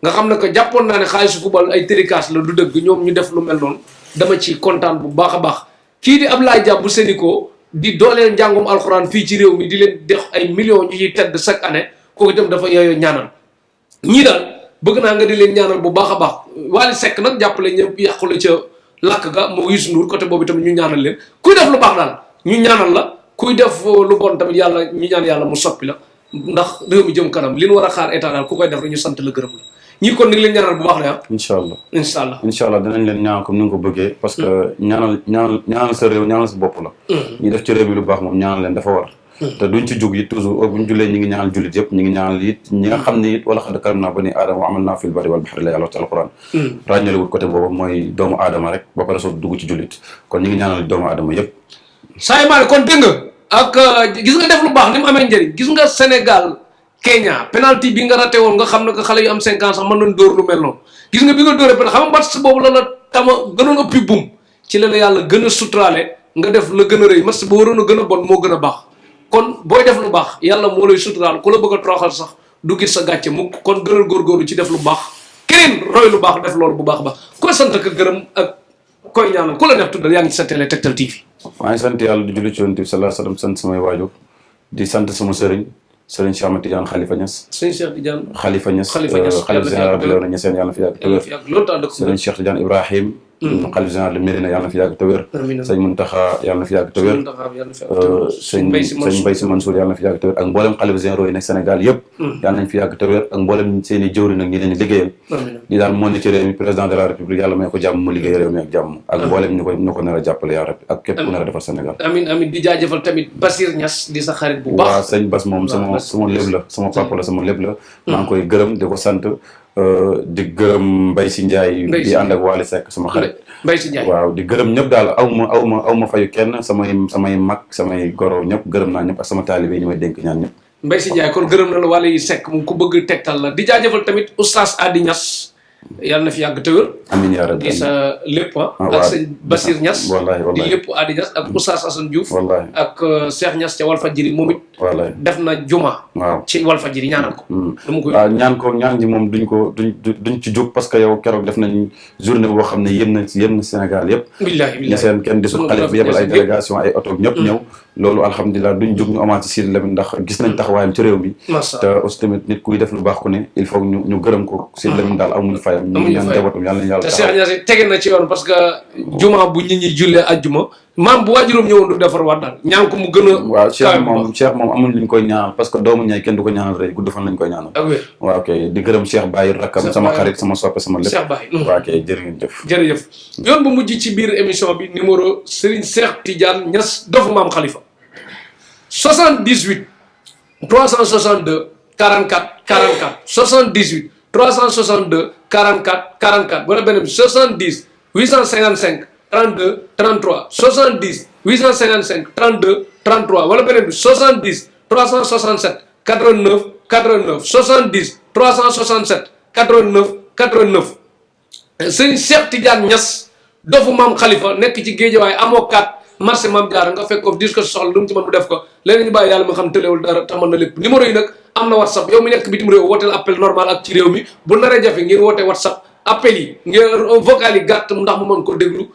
nga xam ne que jàppoon naa ne xaalisu football ay térikaas la du dëgg ñoom ñu def lu mel noonu dama ci kontaan bu baax a baax kii di Ablaye Dia bu Sénico di dooleel njàngum alxuraan fii ci réew mi di leen def ay millions ñu ciy tedd chaque année kooku itam dafa yooyu ñaanal ñii daal bëgg naa nga di leen ñaanal bu baax a baax Wally Seck nag jàppale ñëpp yàqule ca lakk ga moo Youssou Ndour côté boobu tamit ñu ñaanal leen kuy def lu baax daal ñu ñaanal la kuy def lu bon tamit yàlla ñu ñaan yàlla mu soppi la ndax réew mi jëm kanam li ñu war a xaar état daal ku koy def rek ñu sant la gërëm la ñii kon ni ngi leen ñaanal bu baax la incha allah dinañ leen ñaanal comme ni nga ko bëggee parce que ñaanal sa réew ñaanal sa bopp la ñu def ci réew mi lu baax moom ñaanal leen dafa war te duñ ci jug it toujours bu ñu jullee ñi ngi ñaanal jullit yëpp ñi ngi ñaanal it ñi nga xam ne it wala xad karamnaa banii aadama wa amalnaa fil barri wal bahri la yàlla ci alquran ràññale wut côté boobu mooy doomu aadama rek ba pare soo dugg ci jullit kon ñi ngi ñaanal doomu aadama yëpp Saay Mané kon dégg nga ak gis nga def lu baax ni mu amee njëriñ gis nga Sénégal Kenya penalty bi nga raté woon nga xam ne que xale yu am 5 ans sax mën nañ dóor lu mel noonu gis nga bi nga dóoree xam nga match boobu la tama gënoon ëppi buum ci la yàlla gën a sutraale nga def la gën a rëy match boo waroon a gën a bon moo gën a baax kon booy def lu baax yàlla moo lay suturaal ku la bëgg a toroxal sax du gis sa gàcce mu kon gënal góorgóorlu ci def lu baax keneen roy lu baax def loolu bu baax a baax koy sant ak gërëm ak koy ñaanal ku la def tuddal yaa ngi ci sa télé Tektal TV. maa ngi sant yàlla di julli ci Yonent bi sallallahu alayhi wasallam sant samay waajur di sant sama sëriñ Cheikh Ahmed Tidiane Khalifa Niass. sëriñ Cheikh Tidiane Khalifa Niass xalifa général bi Léona Niassène yàlla fi yàgg. loolu tax dëkk sëriñ Cheikh Tidiane Ibrahim xalif général de Médina yàlla na fi yàgg te wér. amiin sëñ Muntaxa yàlla na fi yàgg te wér. sëñ Mbaye Sy Mansour yàlla na fi yàgg te wér ak mboolem xalif généraux yi nekk Sénégal yëpp. yàlla nañ fi yàgg te wér ak mboolem seen i jëwri nag ñi leen liggéeyal. li daal moo ne ci réew mi président de la république yàlla may ko jàmm mu liggéey réew mi ak jàmm ak mboolem ñu ko nar a jàppale yaa rabbi ak képp ku nar a defar Sénégal. amiin di jaajëfal tamit Basir Niass di sa xarit bu baax. waaw sëñ Bas moom sama lépp la sama papa la sama lépp la. maa ngi koy gërëm di ko sant di gërëm Mbaye Sy Ndiaye di ànd ak Waly Seck sama xarit. Mbaye Sy Ndiaye waaw di gërëm ñëpp daal aw ma fayu kenn samay mag samay goro ñëpp gërëm naa ñëpp ak sama taalibe yi ñu may dénk ñaan ñëpp. Mbaye Sy Ndiaye kon gërëm na la Waly Seck moom ku bëgg tegtal la di jaajëfal tamit oustaz Adi Niass yàlla na fi yàgg te wér. amiin yaa rabbi di sa lépp ak sëñ Basir Niass. wallaahi di lépp Adi Niass ak oustaz Assane Diouf. wallaahi ak Cheikh Niass ca Walfadjri moom it. wallaahi def na juma. waaw ci Walfadjri ñaanal ko. waaw ñaan ji moom duñ ci jóg parce que yow keroog def nañ journée boo xam ne yéem na Sénégal yëpp. billaahi seen kenn disul xalif bi yebal ay délégation ay oto ñëpp ñëw. loolu alhamdulilah duñ jóg ñu amaat ci Sidy Lamine ndax gis nañ taxawaayam ci réew mi. te aussi tamit nit kuy def lu baax ku ne il faut ñu gërëm ko Sidy Lamine daal amuñu fayam. ñu ñaan njabootam yàlla nañu yàlla te Cheikh Niass tege na ci yoon parce que juma bu nit ñi jullee ajjuma maam bu waajuróom ñëwoon du defar waat daal ñaan ko mu gën a. waaw Cheikh moom amuñ luñ koy ñaanal parce que doomu ñay kenn du ko ñaanal rek gudd fan lañ koy ñaanal. waaw ok di gërëm Cheikh Baye rakkam sama xarit sama soppe sama lépp. Cheikh Baye waaw ok jërëjëf. jërëjëf yoon bu mujj ci biir émission bi numéro Serigne Cheikh Tidiane Niass dofu maam Khalifa 78 362 44 44 78 362 44 44 wala beneen bi 70 855 32 33 70 855 32 33 wala beneen bi 70 367 89 89 70 367 89 89 Serigne Cheikh Tidiane Niass dofu maam Khalifa nekk ci Géejawaay amoo 4 marché Mame Diarra nga fekk ko dis ko soxla lu mu ci mën mu def ko léegi ñu bàyyi yàlla mu xam tëlewul dara tax mën na lépp numéro yi nag am na whatsapp yow mi nekk bitim réew wooteel appel normal ak ci réew mi bu naree jafe ngeen woote whatsapp appel yi ngeen vocal yi gàtt ndax mu mën ko déglu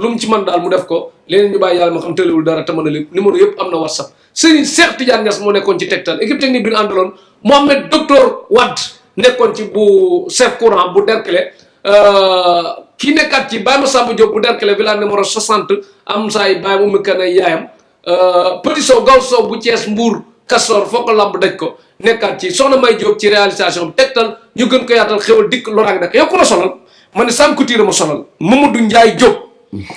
lu mu ci mën daal mu def ko léegi ñu bàyyi yàlla mu xam tëlewul dara te mën na lépp numéro yëpp am na whatsapp Serigne Cheikh Tidiane Niass moo nekkoon ci Tektal équipe technique bi ñu àndaloon Mohamed docteur Wade nekkoon ci bu chef courant bu Derklé kii nekkaat ci Baye Massamba Diop bu Derklé village numéro 60 am saa yi Baye mu mikka na yaayam Petit Sow Gaw Sow bu Thiès Mbour Castor foo ko lamb daj ko nekkaat ci soxna May Diop ci réalisation bi Tektal ñu gën ko yaatal xewal dikk loraange nag yow ku la solal ma ne Sam Couture ma solal Mamadou Ndiaye Diop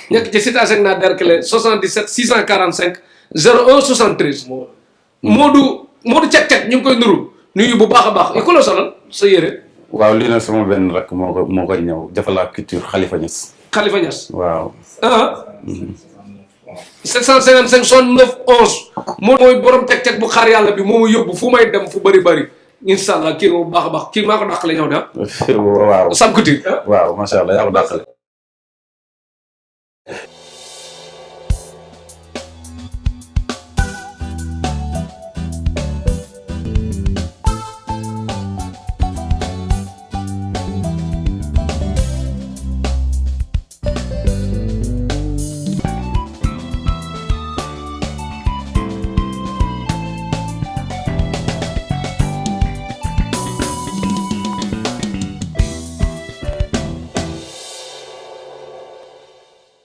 nekk ci cité Asecna Derklé 77 645 01 73 Modou cek ñu ngi koy nuru nuyu bu baax a baax yow ku la solal sa yére waaw lii nag sama benn rakk moo koy ñëw Jafala Couture Khalifa Niass. Khalifa Niass. waaw. 755 69 11. moom mooy borom teg bu xaar yàlla bi moo ma yóbbu fu may dem fu bëri incha allah kii bu baax a baax kii maa ko dàqale ñëw de waaw Sam Couture. waaw macha allah yaa ko dàqale.